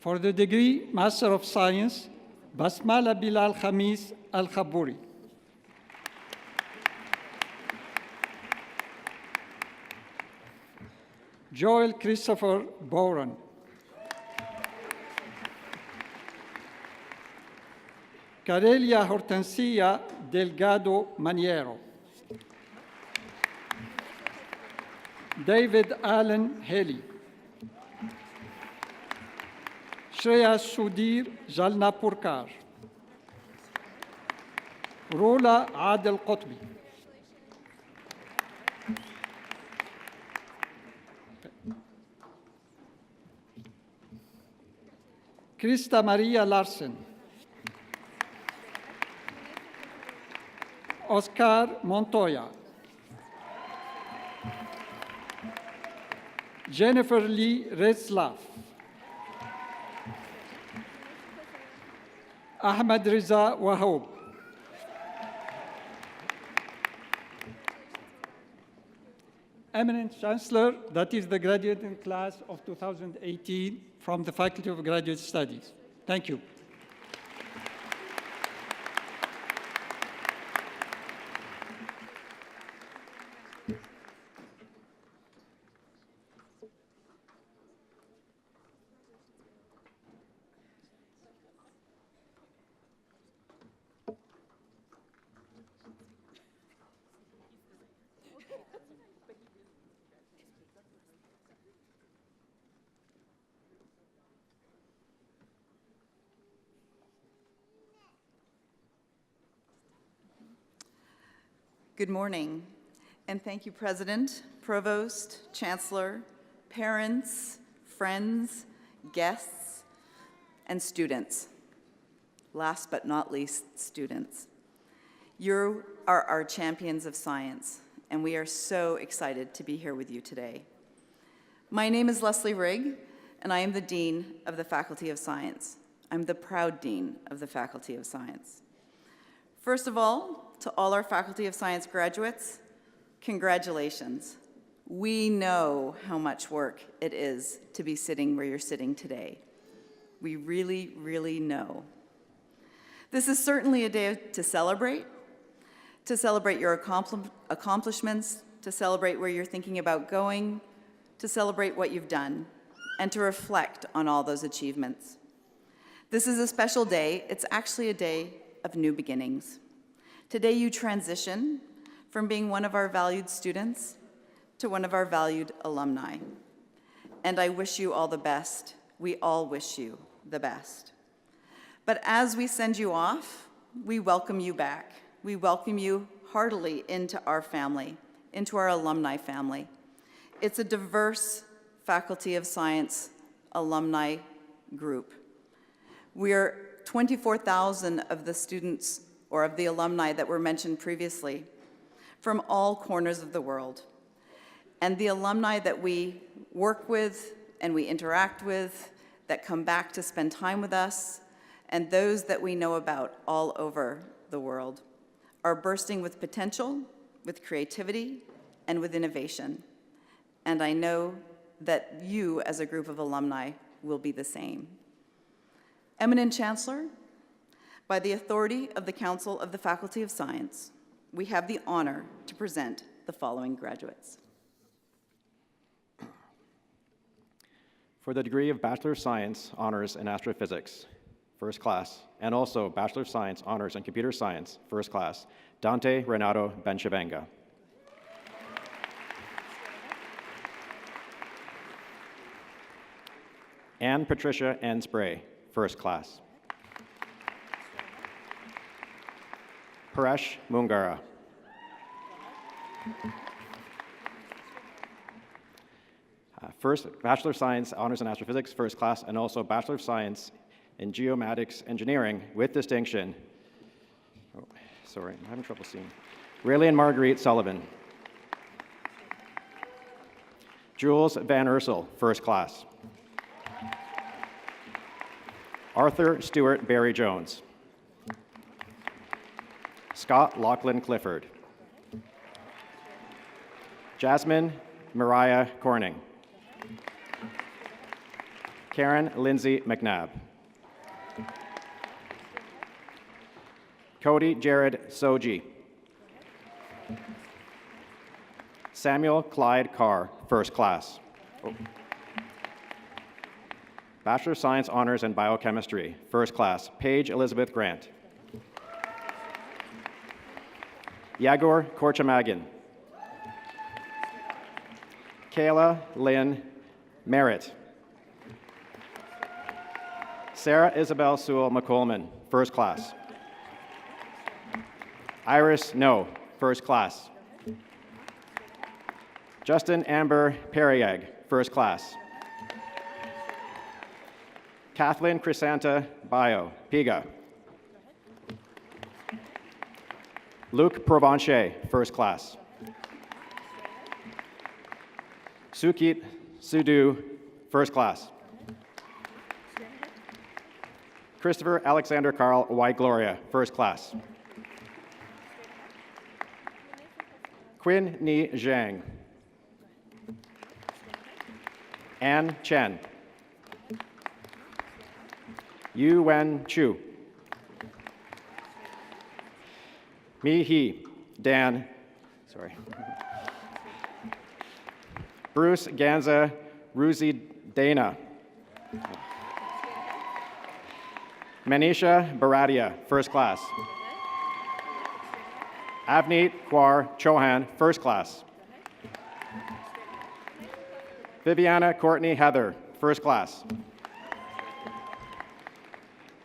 Speaker 8: For the degree Master of Science, Basmala Bilal Khamis Al-Khabouri. Joel Christopher Boran. Carelia Hortensia Delgado Maniero. David Allen Haley. Shreya Sudhir Jalnapurkar. Rola Adel Qutbi. Krista Maria Larsen. Oscar Montoya. Jennifer Lee Retzlaff. Ahmed Riza Wahoub. Eminent Chancellor, that is the graduating class of 2018 from the Faculty of Graduate Studies. Thank you.
Speaker 9: Good morning, and thank you, President, Provost, Chancellor, parents, friends, guests, and students. Last but not least, students. You are our champions of science, and we are so excited to be here with you today. My name is Leslie Rigg, and I am the Dean of the Faculty of Science. I'm the proud Dean of the Faculty of Science. First of all, to all our Faculty of Science graduates, congratulations. We know how much work it is to be sitting where you're sitting today. We really, really know. This is certainly a day to celebrate your accomplishments, to celebrate where you're thinking about going, to celebrate what you've done, and to reflect on all those achievements. This is a special day. It's actually a day of new beginnings. Today you transition from being one of our valued students to one of our valued alumni. And I wish you all the best. We all wish you the best. But as we send you off, we welcome you back. We welcome you heartily into our family, into our alumni family. It's a diverse Faculty of Science alumni group. We are 24,000 of the students or of the alumni that were mentioned previously from all corners of the world. And the alumni that we work with and we interact with, that come back to spend time with us, and those that we know about all over the world, are bursting with potential, with creativity, and with innovation. And I know that you, as a group of alumni, will be the same. Eminent Chancellor, by the authority of the Council of the Faculty of Science, we have the honor to present the following graduates.
Speaker 10: For the degree of Bachelor of Science Honors in Astrophysics, first class, and also Bachelor of Science Honors in Computer Science, first class, Dante Renato Benchavenga. Anne Patricia N. Spray, first class. Paresh Mungara. First, Bachelor of Science Honors in Astrophysics, first class, and also Bachelor of Science in Geomatics Engineering with distinction. Oh, sorry, I'm having trouble seeing. Raylene Marguerite Sullivan. Jules Van Ursel, first class. Arthur Stewart Barry Jones. Scott Lachlan Clifford. Jasmine Mariah Corning. Karen Lindsay McNabb. Cody Jared Soji. Samuel Clyde Carr, first class. Oh. Bachelor of Science Honors in Biochemistry, first class, Paige Elizabeth Grant. Yagor Korchamagan. Kayla Lynn Merritt. Sarah Isabel Sewell McColman, first class. Iris No, first class. Justin Amber Periag, first class. Kathleen Crisanta Bio, PIGA. Luke Provencher, first class. Sukit Sudu, first class. Christopher Alexander Carl White Gloria, first class. Quinn Ni Zhang. Ann Chen. Yu Wen Chu. Mi Hee Dan. Sorry. Bruce Ganza Ruzi Dana. Manisha Baradia, first class. Avneet Kaur Chauhan, first class. Viviana Courtney Heather, first class.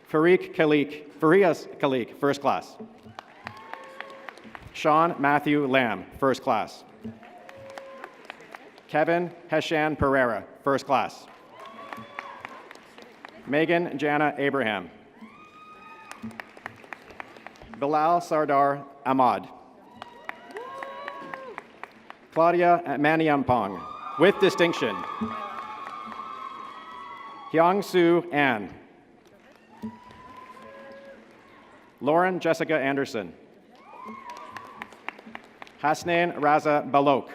Speaker 10: Farias Khalik, first class. Sean Matthew Lamb, first class. Kevin Heshan Pereira, first class. Megan Jana Abraham. Bilal Sardar Ahmad. Claudia Maniampong, with distinction. Hyung Soo Ann. Lauren Jessica Anderson. Hasnain Raza Balok.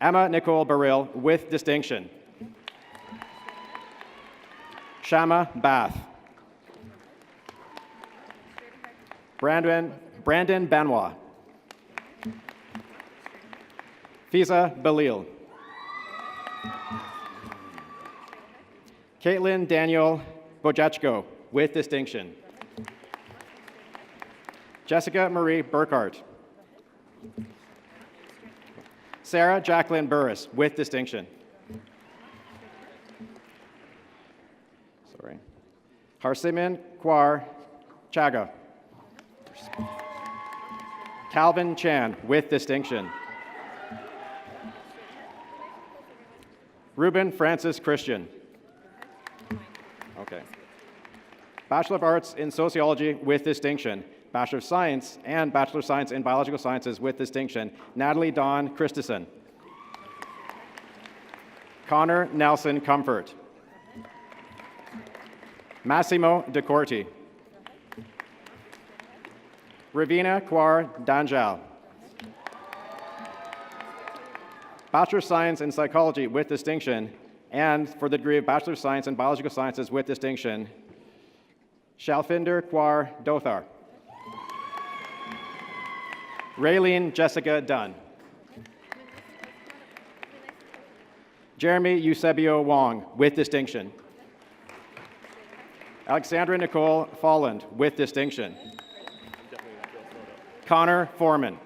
Speaker 10: Emma Nicole Baril, with distinction. Shama Bath. Brandon Benoit. Fiza Balil. Caitlin Daniel Bojachko, with distinction. Jessica Marie Burkhart. Sarah Jacqueline Burris, with distinction. Sorry. Harsimin Kwar Chaga. Calvin Chan, with distinction. Ruben Francis Christian. Okay. Bachelor of Arts in Sociology with distinction. Bachelor of Science and Bachelor of Science in Biological Sciences with distinction. Natalie Dawn Christensen. Connor Nelson Comfort. Massimo DeCorti. Ravina Kwar Danjal. Bachelor of Science in Psychology with distinction, and for the degree of Bachelor of Science in Biological Sciences with distinction, Shalfinder Kwar Dothar. Raylene Jessica Dunn. Jeremy Eusebio Wong, with distinction. Alexandra Nicole Folland, with distinction. Connor Foreman.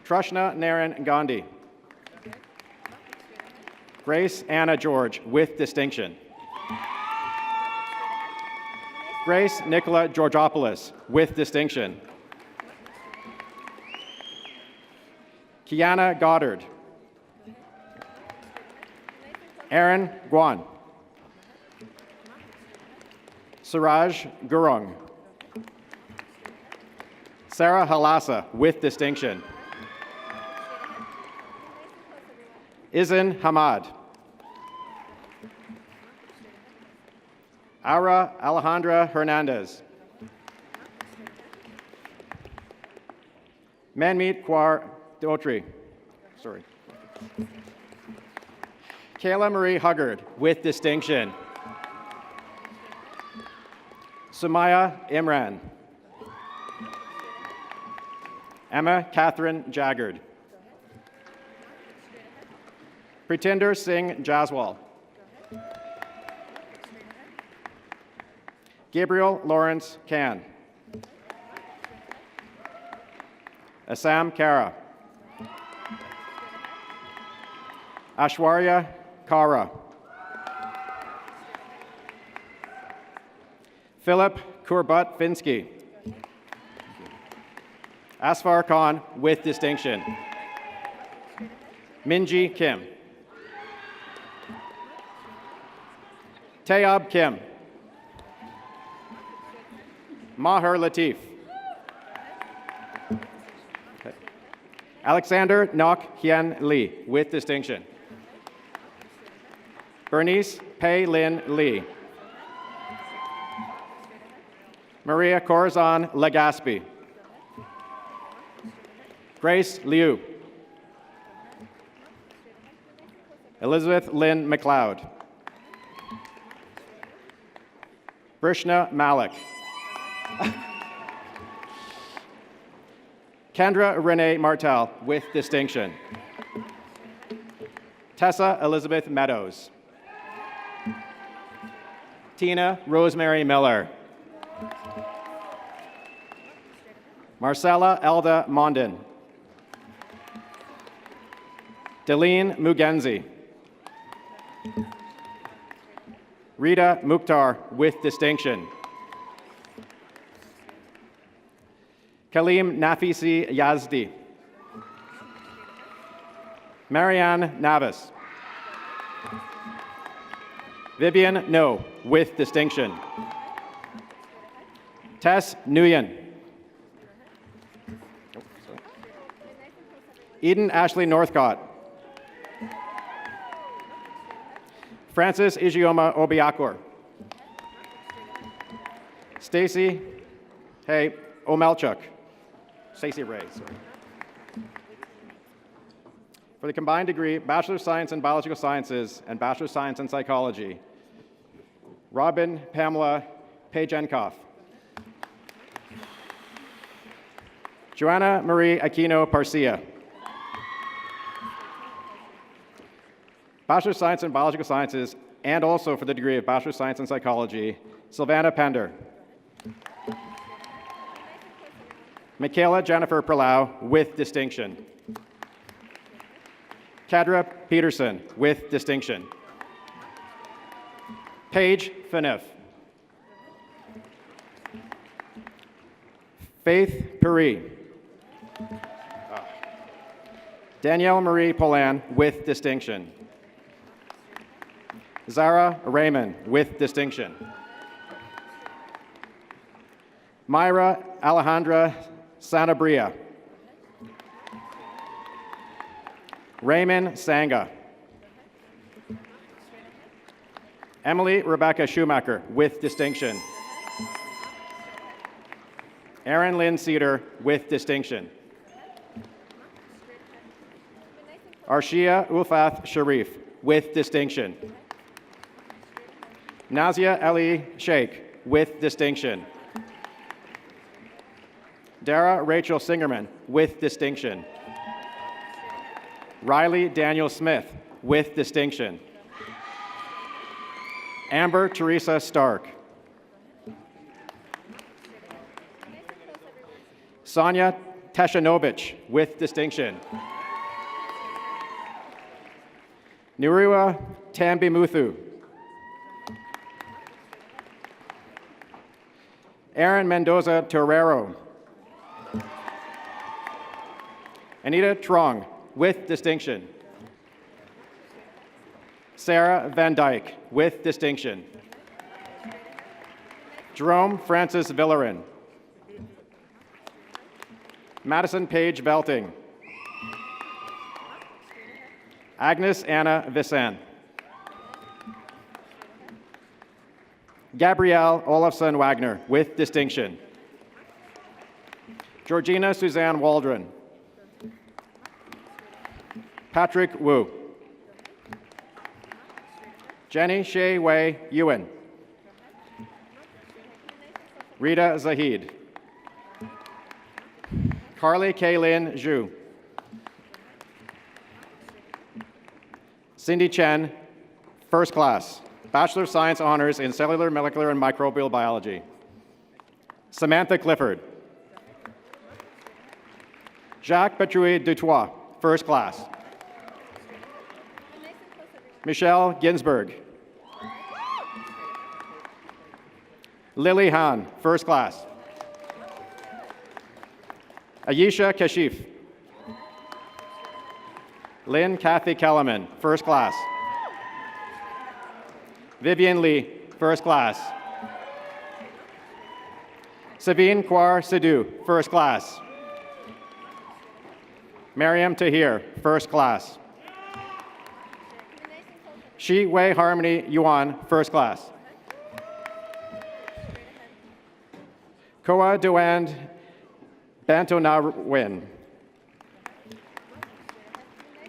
Speaker 10: Trushna Naren Gandhi. Grace Anna George, with distinction. Grace Nicola Georgopoulos, with distinction. Kiana Goddard. Aaron Guan. Suraj Gurung. Sarah Halassa, with distinction. Izan Hamad. Aura Alejandra Hernandez. Manmeet Kwar Dotri. Sorry. Kayla Marie Huggard, with distinction. Sumaya Imran. Emma Catherine Jaggard. Pretender Singh Jaswal. Gabriel Lawrence Can. Assam Kara. Ashwarya Kara. Philip Kurbat Finsky. Asfar Khan, with distinction. Minji Kim. Tayab Kim. Maher Latif. Okay. Alexander Nok Hien Lee, with distinction. Bernice Pei Lin Lee. Maria Corazon Legaspi. Grace Liu. Elizabeth Lynn McLeod. Brishna Malik. Kendra Renee Martel with distinction. Tessa Elizabeth Meadows. Tina Rosemary Miller. Marcella Elda Mondin. Deline Mugenzi. Rita Mukhtar with distinction. Kalim Nafisi Yazdi. Marianne Navis. Vivian No with distinction. Tess Nguyen. Eden Ashley Northcott. Francis Ijeoma Obiakor. Stacy Omelchuk. Stacy Ray, sorry. For the combined degree, Bachelor of Science in Biological Sciences and Bachelor of Science in Psychology, Robin Pamela Pajenkoff. Joanna Marie Aquino Parcia. Bachelor of Science in Biological Sciences and also for the degree of Bachelor of Science in Psychology, Sylvana Pender. Michaela Jennifer Perlau with distinction. Kadra Peterson with distinction. Paige Fineff. Faith Puri. Danielle Marie Polan with distinction. Zara Raymond with distinction. Myra Alejandra Sanabria. Raymond Sanga. Emily Rebecca Schumacher with distinction. Erin Lynn Cedar with distinction. Arshia Ulfath Sharif with distinction. Nazia Ali Sheikh with distinction. Dara Rachel Singerman with distinction. Riley Daniel Smith with distinction. Amber Teresa Stark. Sonia Teshanovich with distinction. Nurua Tambimuthu. Aaron Mendoza Torero. Anita Trong with distinction. Sarah Van Dyke with distinction. Jerome Francis Villerin. Madison Paige Belting. Agnes Anna Visan. Gabrielle Olafson Wagner with distinction. Georgina Suzanne Waldron. Patrick Wu. Jenny Shea Wei Ewan. Rita Zahid. Carly Kaylin Zhu. Cindy Chen, first class, Bachelor of Science Honors in Cellular, Molecular, and Microbial Biology. Samantha Clifford. Jacques Petrouille Dutois, first class. Michelle Ginsberg. Lily Han, first class. Ayesha Kashif. Lynn Kathy Kellerman, first class. Vivian Lee, first class. Savine Kwar Sidhu, first class. Mariam Tahir, first class. Shi Wei Harmony Yuan, first class. Koa Duand Bantonawin.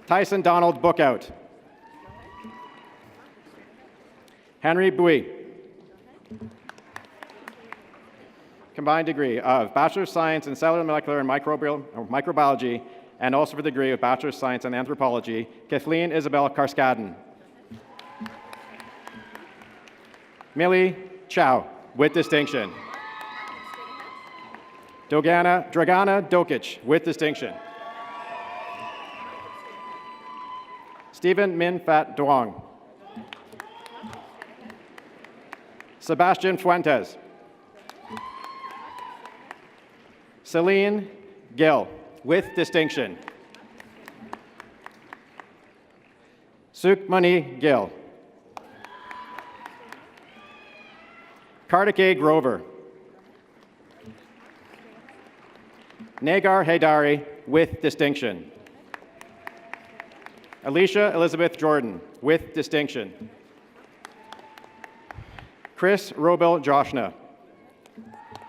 Speaker 10: Tyson Donald Bookout. Henry Bui. Combined degree of Bachelor of Science in Cellular, Molecular, and Microbiology, and also for the degree of Bachelor of Science in Anthropology, Kathleen Isabel Karskaden. Millie Chow, with distinction. Dragana Dokic, with distinction. Stephen Min Fat Duong. Sebastian Fuentes. Celine Gill, with distinction. Sukmani Gill. Kartikeya Grover. Nagar Haydari, with distinction. Alicia Elizabeth Jordan, with distinction. Chris Robel Joshna.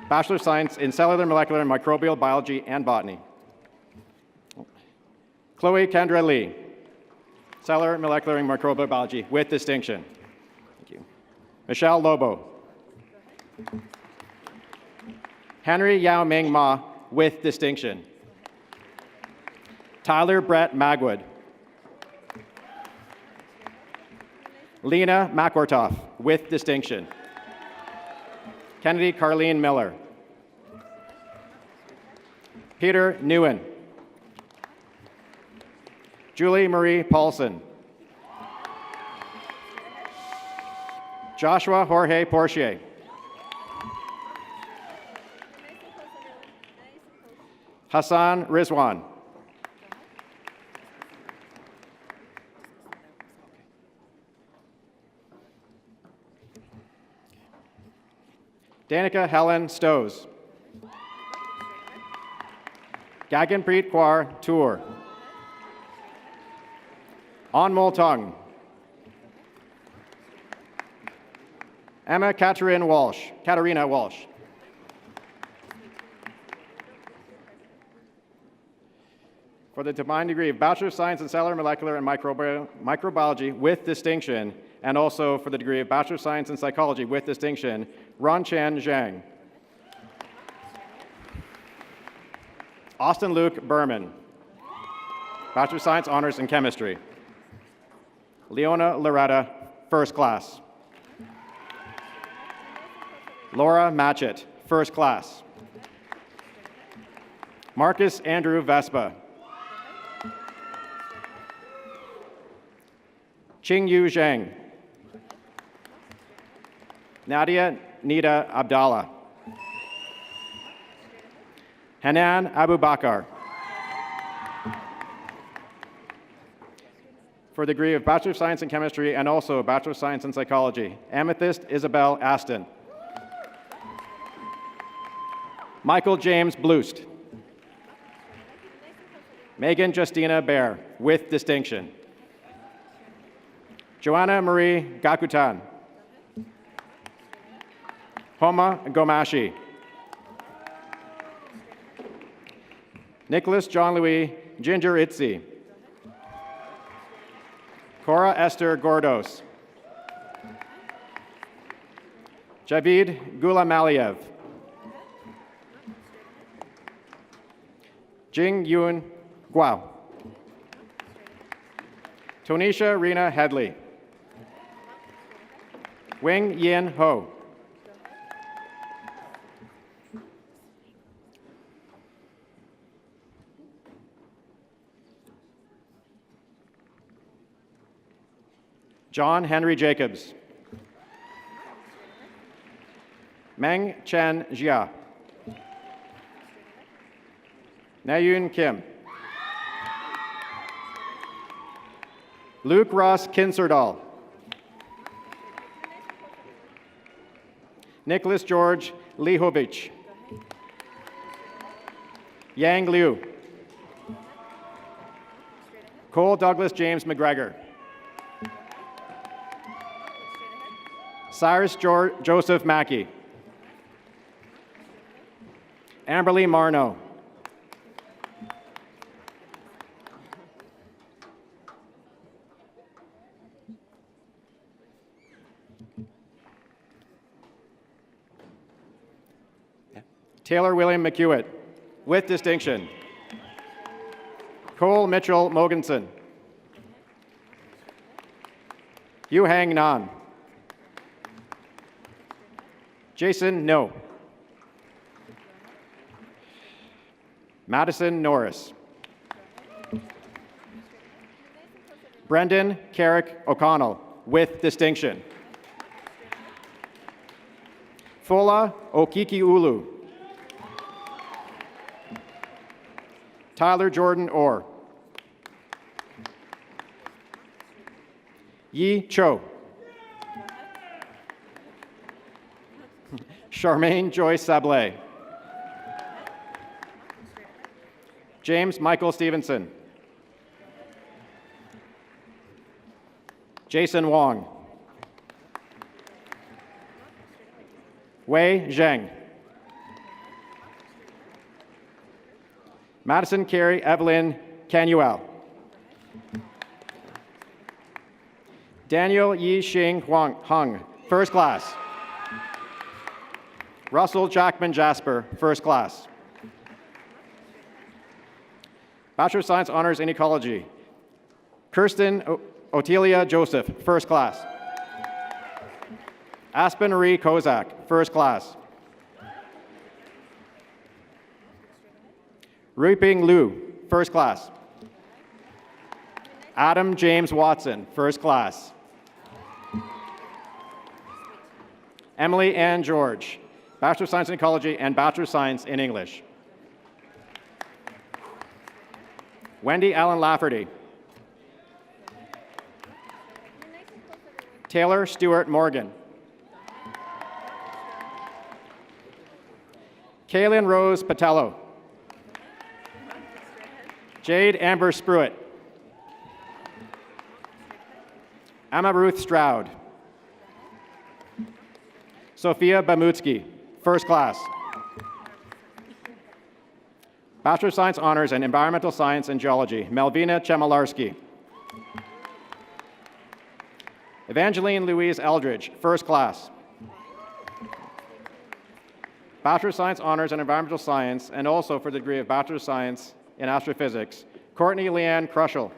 Speaker 10: Bachelor of Science in Cellular, Molecular, and Microbial Biology and Botany. Chloe Kendra Lee. Cellular, Molecular, and Microbial Biology, with distinction. Thank you. Michelle Lobo. Henry Yao Ming Ma, with distinction. Tyler Brett Magwood. Lena McWortoff, with distinction. Kennedy Carleen Miller. Peter Newen. Julie Marie Paulson. Joshua Jorge Portier. Hassan Rizwan. Danica Helen Stows. Gaganpreet Kaur Tour. Anmol Tung. Emma Katarina Walsh. For the combined degree of Bachelor of Science in Cellular, Molecular, and Microbiology with distinction, and also for the degree of Bachelor of Science in Psychology with distinction, Ronchan Zhang. Austin Luke Berman. Bachelor of Science Honors in Chemistry. Leona Loretta, first class. Laura Matchett, first class. Marcus Andrew Vespa. Qingyu Zheng. Nadia Nida Abdallah. Hanan Abu Bakar. For the degree of Bachelor of Science in Chemistry and also Bachelor of Science in Psychology, Amethyst Isabel Aston. Michael James Blust. Megan Justina Baer, with distinction. Joanna Marie Gakutan. Homa Gomashi. Nicholas John Louis Ginger Itzi. Cora Esther Gordos. Javid Gulamaliev. Jing Yun Guo. Tonisha Rena Headley. Wing Yin Ho. John Henry Jacobs. Meng Chen Jia. Nayun Kim. Luke Ross Kinserdal. Nicholas George Lihovich. Yang Liu. Cole Douglas James McGregor. Cyrus Joseph Mackey. Amberly Marno. Taylor William McEwitt, with distinction. Cole Mitchell Mogensen. Yu Hang Nan. Jason No. Madison Norris. Brendan Carrick O'Connell, with distinction. Fola Okikiulu. Tyler Jordan Orr. Yi Cho. Charmaine Joyce Sablé. James Michael Stevenson. Jason Wong. Wei Zheng. Madison Carey Evelyn Canuel. Daniel Yi Xing Hung, first class. Russell Jackman Jasper, first class. Bachelor of Science Honors in Ecology. Kirsten Otelia Joseph, first class. Aspen Marie Kozak, first class. Ruiping Liu, first class. Adam James Watson, first class. Emily Ann George, Bachelor of Science in Ecology and Bachelor of Science in English. Wendy Allen Lafferty. Taylor Stewart Morgan. Kaylin Rose Patello. Jade Amber Spruitt. Emma Ruth Stroud. Sophia Bamutsky, first class. Bachelor of Science Honors in Environmental Science and Geology, Melvina Chemilarski. Evangeline Louise Eldridge, first class. Bachelor of Science Honors in Environmental Science, and also for the degree of Bachelor of Science in Astrophysics, Courtney Leanne Crushel.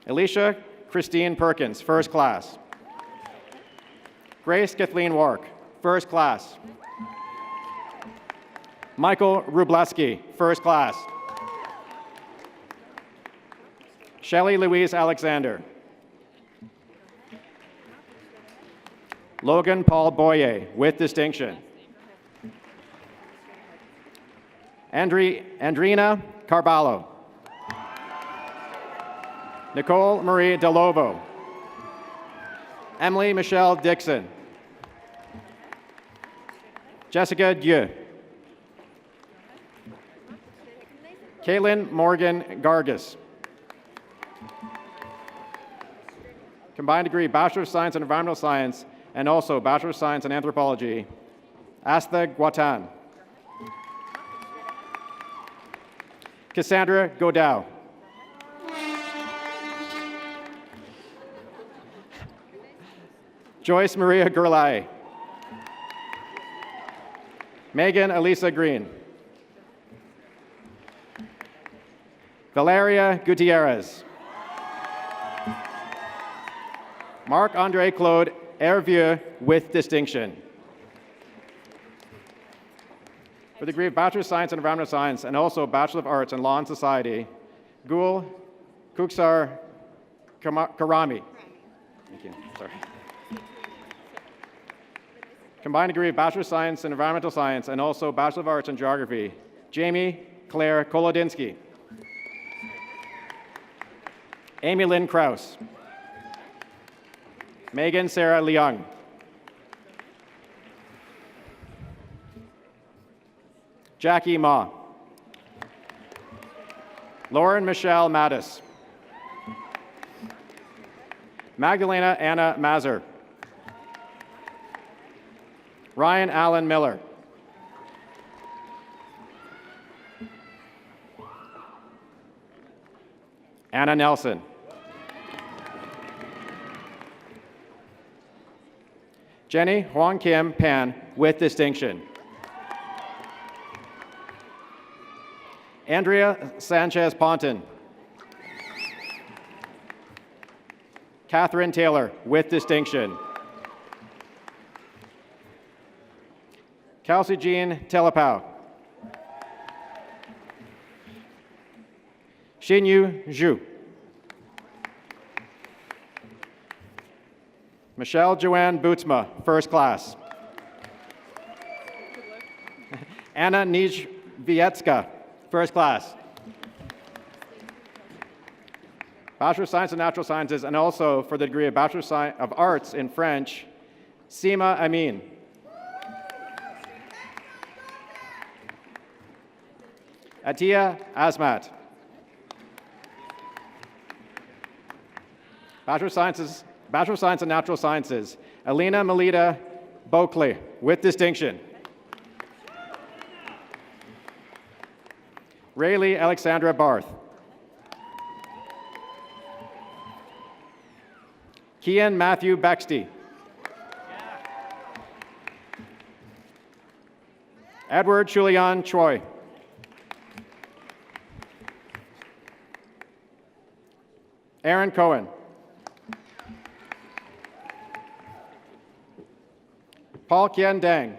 Speaker 10: Alicia Christine Perkins, first class. Grace Kathleen Wark, first class. Michael Rubleski, first class. Shelley Louise Alexander. Logan Paul Boyer, with distinction. Andrina Carballo. Nicole Marie Delovo. Emily Michelle Dixon. Jessica Dieu. Caitlin Morgan Gargas. Combined degree Bachelor of Science in Environmental Science and also Bachelor of Science in Anthropology, Astha Guatan. Cassandra Godau. Joyce Maria Gerlai. Megan Elisa Green. Valeria Gutierrez. Marc-Andre Claude Hervieux, with distinction. For the degree of Bachelor of Science in Environmental Science and also Bachelor of Arts in Law and Society, Gul Kuksar Karami. Thank you. Sorry. Combined degree of Bachelor of Science in Environmental Science and also Bachelor of Arts in Geography, Jamie Claire Kolodinsky. Amy Lynn Krause. Megan Sarah Leung. Jackie Ma. Lauren Michelle Mattis. Magdalena Anna Mazer. Ryan Allen Miller. Anna Nelson. Jenny Huang Kim Pan with distinction. Andrea Sanchez Ponton. Catherine Taylor with distinction. Kelsey Jean Telepow. Xinyu Zhu. Michelle Joanne Bootsma, first class. Anna Nijvietska, first class. Bachelor of Science in Natural Sciences, and also for the degree of Bachelor of Arts in French, Sima Amin. Atia Asmat. Bachelor of Science in Natural Sciences, Alina Melita Boakley, with distinction. Rayleigh Alexandra Barth. Kian Matthew Bexty. Edward Chulian Choi. Aaron Cohen. Paul Kien Dang.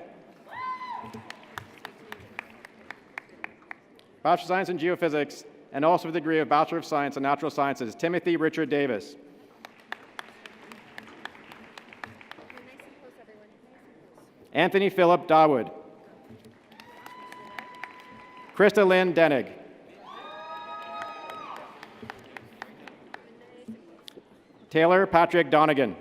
Speaker 10: Bachelor of Science in Geophysics, and also for the degree of Bachelor of Science in Natural Sciences, Timothy Richard Davis. Anthony Philip Dawood. Krista Lynn Denig. Taylor Patrick Donegan.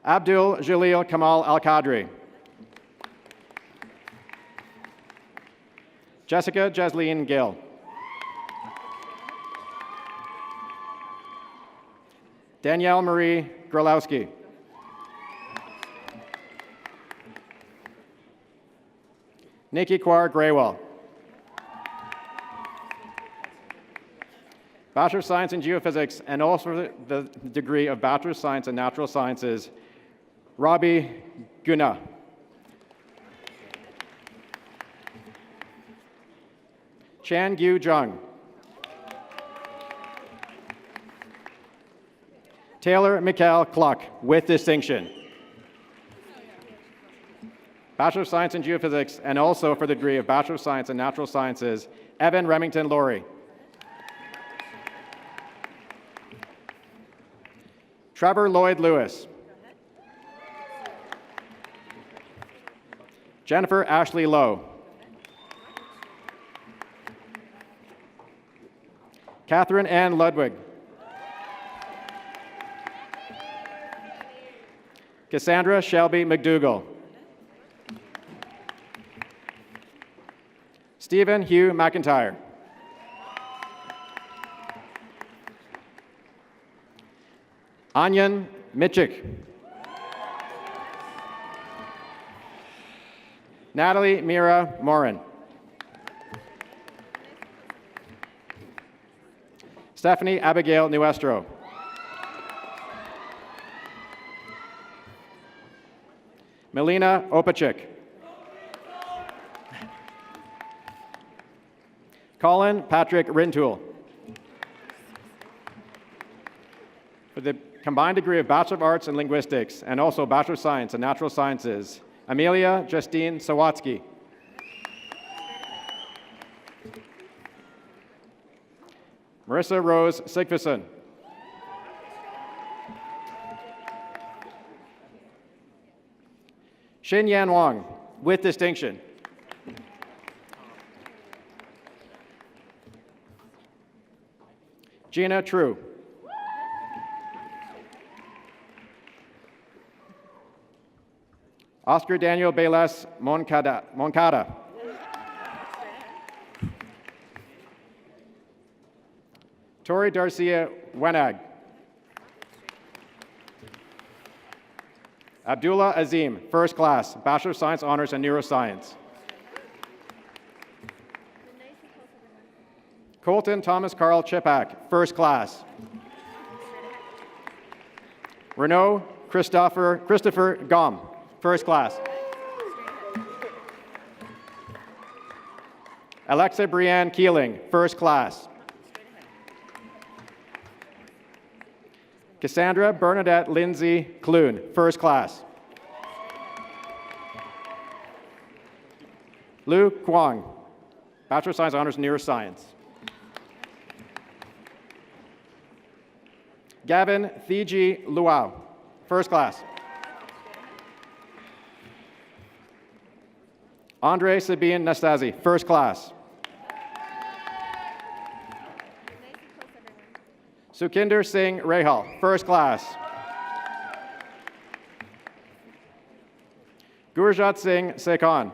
Speaker 10: Abdul Jalil Kamal Al-Qadri. Jessica Jasleen Gill. Danielle Marie Grolowski. Nikki Kwar Graywell. Bachelor of Science in Geophysics, and also the degree of Bachelor of Science in Natural Sciences, Robbie Guna. Chan Gyu Jung. Taylor Mikhail Kluck, with distinction. Bachelor of Science in Geophysics, and also for the degree of Bachelor of Science in Natural Sciences, Evan Remington Laurie. Trevor Lloyd Lewis. Jennifer Ashley Lowe. Catherine Ann Ludwig. Cassandra Shelby McDougall. Stephen Hugh McIntyre. Anyan Mitchik. Natalie Mira Morin. Stephanie Abigail Nuestro. Melina Opachik. Colin Patrick Rintoul. For the combined degree of Bachelor of Arts in Linguistics and also Bachelor of Science in Natural Sciences, Amelia Justine Sawatsky. Marissa Rose Sigfusson. Xin Yan Wang, with distinction. Gina True. Oscar Daniel Belas Moncada. Tori Darcia Wenag. Abdullah Azim, first class, Bachelor of Science Honors in Neuroscience. Colton Thomas Carl Chipak, first class. Renaud Christopher Gom, first class. Alexa Brianne Keeling, first class. Cassandra Bernadette Lindsay Clune, first class. Lu Kwong, Bachelor of Science Honors Neuroscience. Gavin Thiji Luau, first class. Andre Sabine Nastasi, first class. Sukinder Singh Rahal, first class. Gurjat Singh Sekhan.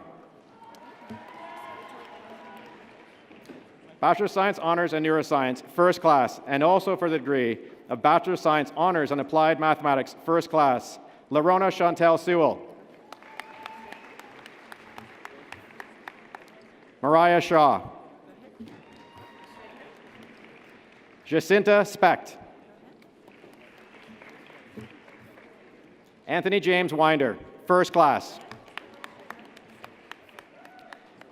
Speaker 10: Bachelor of Science Honors in Neuroscience, first class, and also for the degree of Bachelor of Science Honors in Applied Mathematics, first class, Larona Chantel Sewell. Mariah Shaw. Jacinta Specht. Anthony James Winder, first class.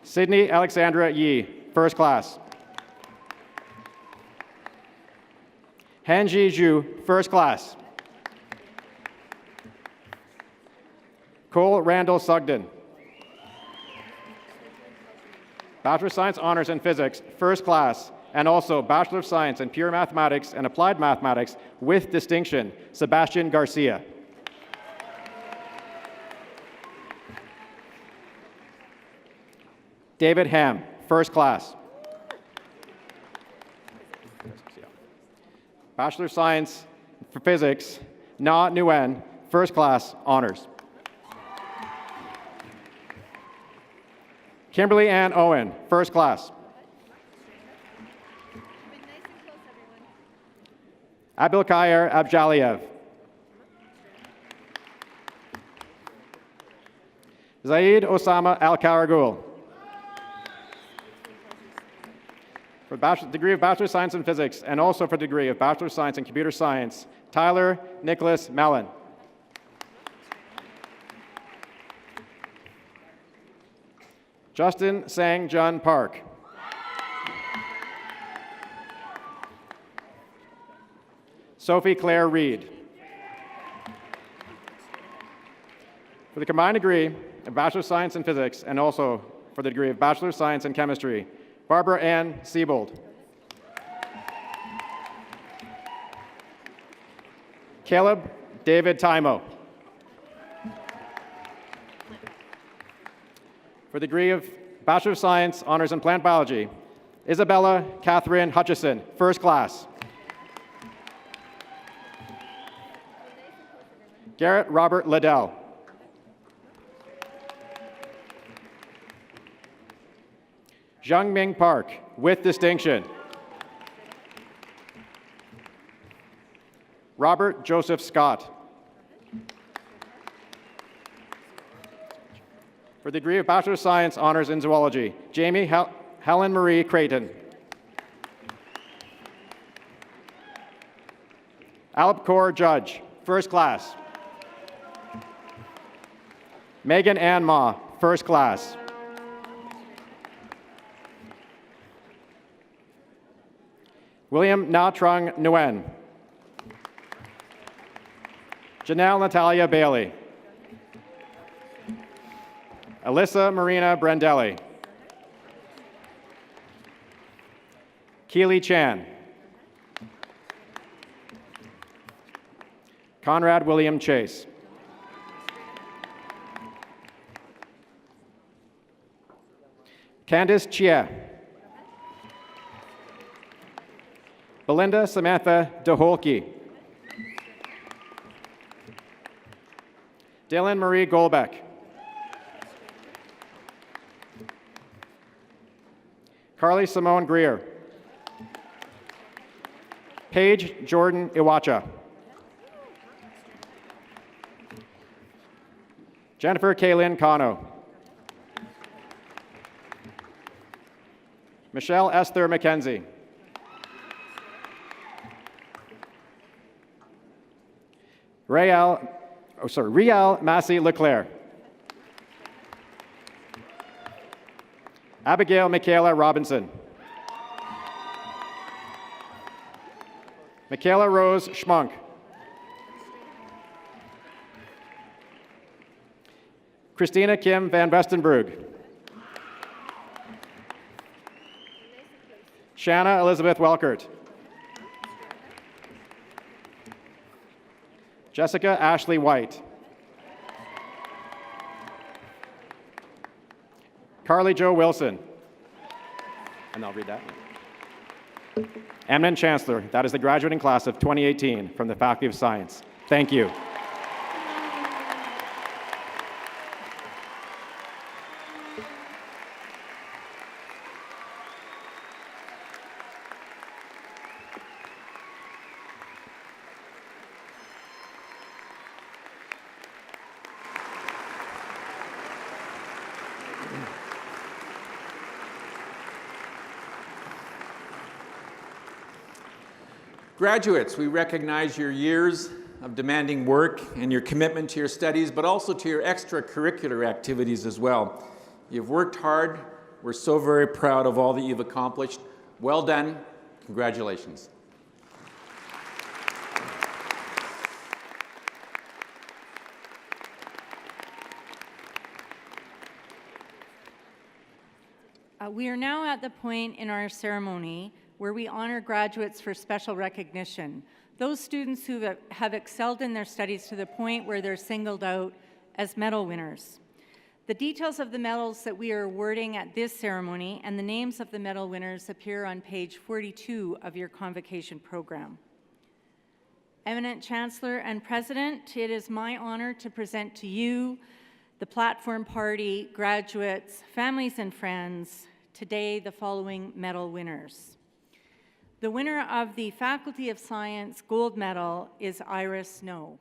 Speaker 10: Sydney Alexandra Yee, first class. Hanji Zhu, first class. Cole Randall Sugden. Bachelor of Science Honors in Physics, first class, and also Bachelor of Science in Pure Mathematics and Applied Mathematics with distinction, Sebastian Garcia. David Ham, first class. Bachelor of Science for Physics, Na Nguyen, first class, honors. Kimberly Ann Owen, first class. Abdulkair Abjaliev. Zaid Osama Al-Karagul. For degree of Bachelor of Science in Physics and also for degree of Bachelor of Science in Computer Science, Tyler Nicholas Mellon. Justin Sang Jun Park. Sophie Claire Reed. For the combined degree of Bachelor of Science in Physics and also for the degree of Bachelor of Science in Chemistry, Barbara Ann Siebold. Caleb David Timo. For the degree of Bachelor of Science, Honors in Plant Biology, Isabella Catherine Hutchison, first class. Garrett Robert Liddell. Zhang Ming Park, with distinction. Robert Joseph Scott. For the degree of Bachelor of Science, Honors in Zoology, Jamie Helen Marie Creighton. Alip Kaur Judge, first class. Megan Ann Ma, first class. William Na Trung Nguyen. Janelle Natalia Bailey. Alyssa Marina Brandelli. Keely Chan. Conrad William Chase. Candice Chia. Belinda Samantha DeHolke. Dylan Marie Golbeck. Carly Simone Greer. Paige Jordan Iwacha. Jennifer Kaylin Cano. Michelle Esther McKenzie. Riel Massey Leclerc. Abigail Michaela Robinson. Michaela Rose Schmunk. Christina Kim Van Westenbrug. Shanna Elizabeth Welkert. Jessica Ashley White. Carly Jo Wilson. And I'll read that. Eminent Chancellor, that is the graduating class of 2018 from the Faculty of Science. Thank you.
Speaker 1: Graduates, we recognize your years of demanding work and your commitment to your studies, but also to your extracurricular activities as well. You've worked hard. We're so very proud of all that you've accomplished. Well done. Congratulations.
Speaker 5: We are now at the point in our ceremony where we honor graduates for special recognition, those students who have excelled in their studies to the point where they're singled out as medal winners. The details of the medals that we are awarding at this ceremony and the names of the medal winners appear on page 42 of your convocation program. Eminent Chancellor and President, it is my honor to present to you, the platform party, graduates, families and friends, today the following medal winners. The winner of the Faculty of Science Gold Medal is Iris Snow.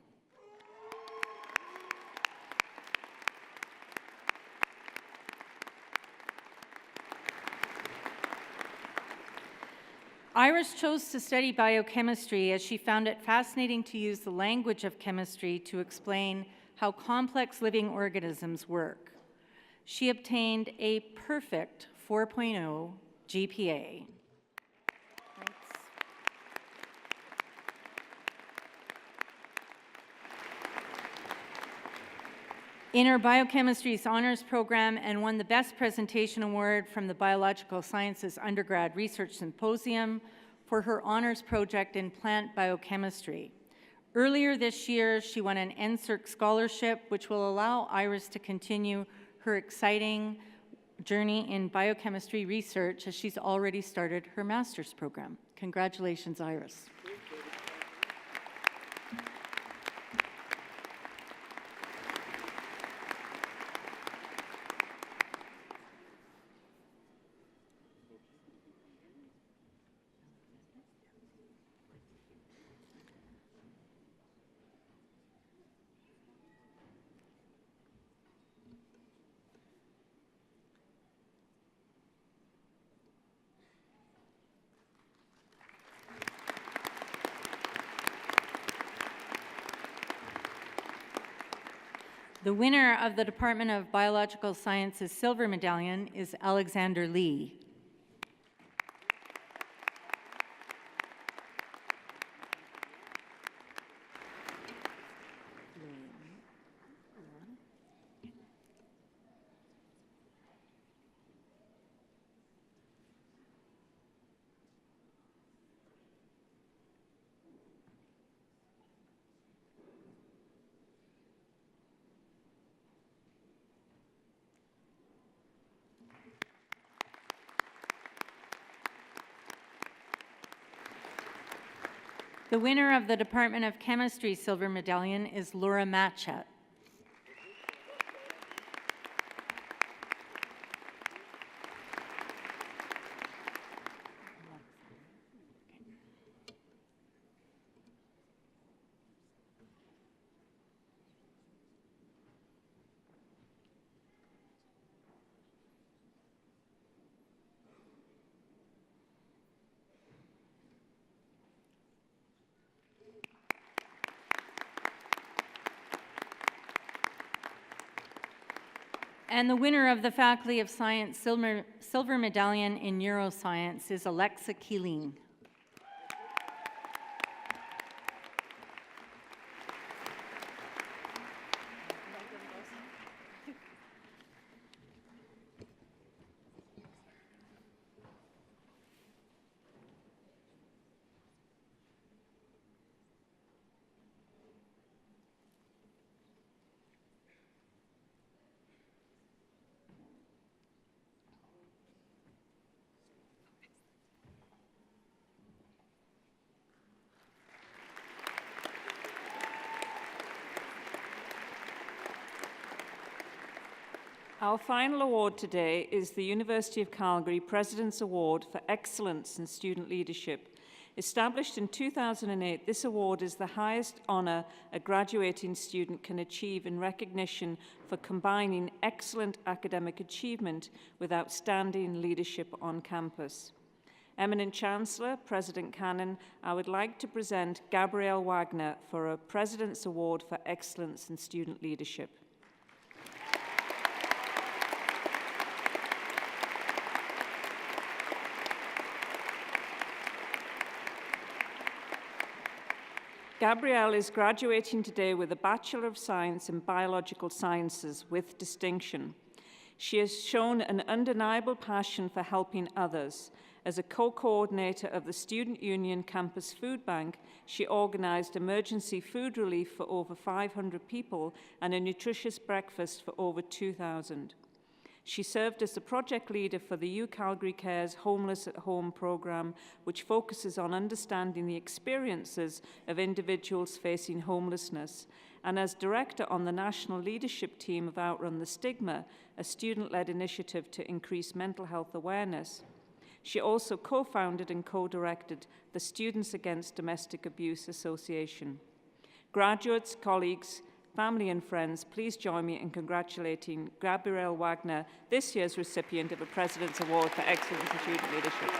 Speaker 5: Iris chose to study biochemistry as she found it fascinating to use the language of chemistry to explain how complex living organisms work. She obtained a perfect 4.0 GPA. In her biochemistry's honors program and won the Best Presentation Award from the Biological Sciences Undergrad Research Symposium for her honors project in plant biochemistry. Earlier this year, she won an NSERC scholarship, which will allow Iris to continue her exciting journey in biochemistry research as she's already started her master's program. Congratulations, Iris. The winner of the Department of Biological Sciences Silver Medallion is Alexander Lee. The winner of the Department of Chemistry Silver Medallion is Laura Matchett. And the winner of the Faculty of Science Silver Medallion in Neuroscience is Alexa Keeling. Our final award today is the University of Calgary President's Award for Excellence in Student Leadership. Established in 2008, this award is the highest honour a graduating student can achieve in recognition for combining excellent academic achievement with outstanding leadership on campus. Eminent Chancellor, President Cannon, I would like to present Gabrielle Wagner for a President's Award for Excellence in Student Leadership. Gabrielle is graduating today with a Bachelor of Science in Biological Sciences with distinction. She has shown an undeniable passion for helping others. As a co-coordinator of the Student Union Campus Food Bank, she organized emergency food relief for over 500 people and a nutritious breakfast for over 2,000. She served as the project leader for the U Calgary Cares Homeless at Home program, which focuses on understanding the experiences of individuals facing homelessness, and as director on the national leadership team of Outrun the Stigma, a student-led initiative to increase mental health awareness. She also co-founded and co-directed the Students Against Domestic Abuse Association. Graduates, colleagues, family and friends, please join me in congratulating Gabrielle Wagner, this year's recipient of a President's Award for Excellence in Student Leadership.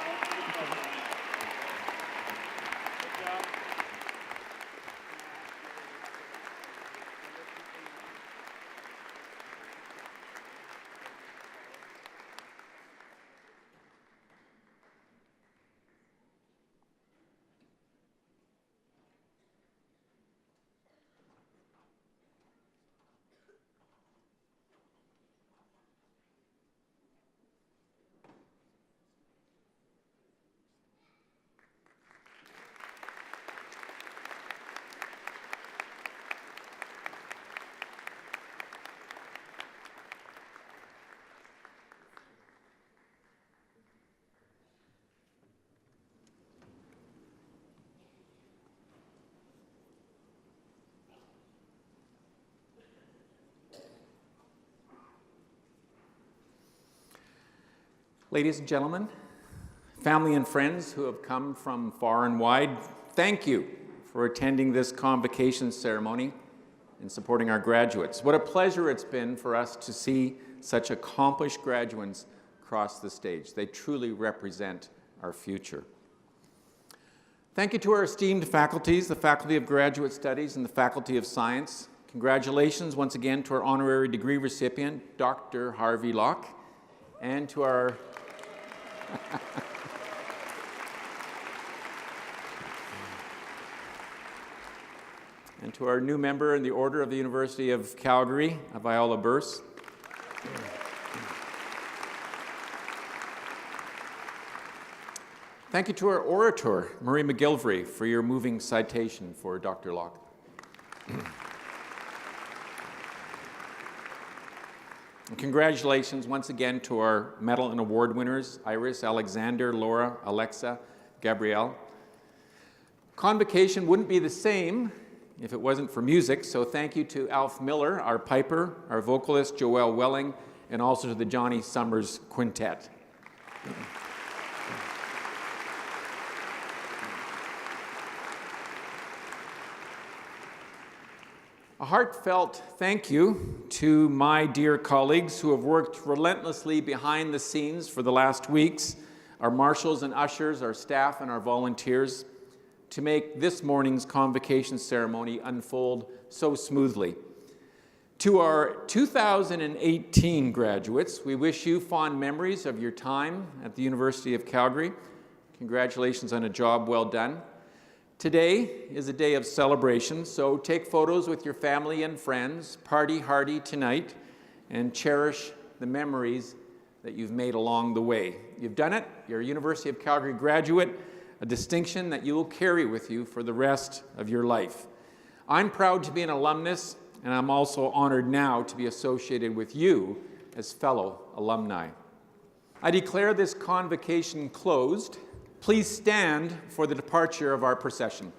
Speaker 1: Ladies and gentlemen, family and friends who have come from far and wide, thank you for attending this convocation ceremony and supporting our graduates. What a pleasure it's been for us to see such accomplished graduates across the stage. They truly represent our future. Thank you to our esteemed faculties, the Faculty of Graduate Studies and the Faculty of Science. Congratulations once again to our honorary degree recipient, Dr. Harvey Locke, and to our and to our new member in the Order of the University of Calgary, Viola Burse. Thank you to our orator, Marie McGilvray, for your moving citation for Dr. Locke. And congratulations once again to our medal and award winners, Iris, Alexander, Laura, Alexa, Gabrielle. Convocation wouldn't be the same if it wasn't for music, so thank you to Alf Miller, our piper, our vocalist, Joelle Welling, and also to the Johnny Summers Quintet. A heartfelt thank you to my dear colleagues who have worked relentlessly behind the scenes for the last weeks, our marshals and ushers, our staff and our volunteers, to make this morning's convocation ceremony unfold so smoothly. To our 2018 graduates, we wish you fond memories of your time at the University of Calgary. Congratulations on a job well done. Today is a day of celebration, so take photos with your family and friends, party hardy tonight, and cherish the memories that you've made along the way. You've done it. You're a University of Calgary graduate, a distinction that you will carry with you for the rest of your life. I'm proud to be an alumnus, and I'm also honored now to be associated with you as fellow alumni. I declare this convocation closed. Please stand for the departure of our procession.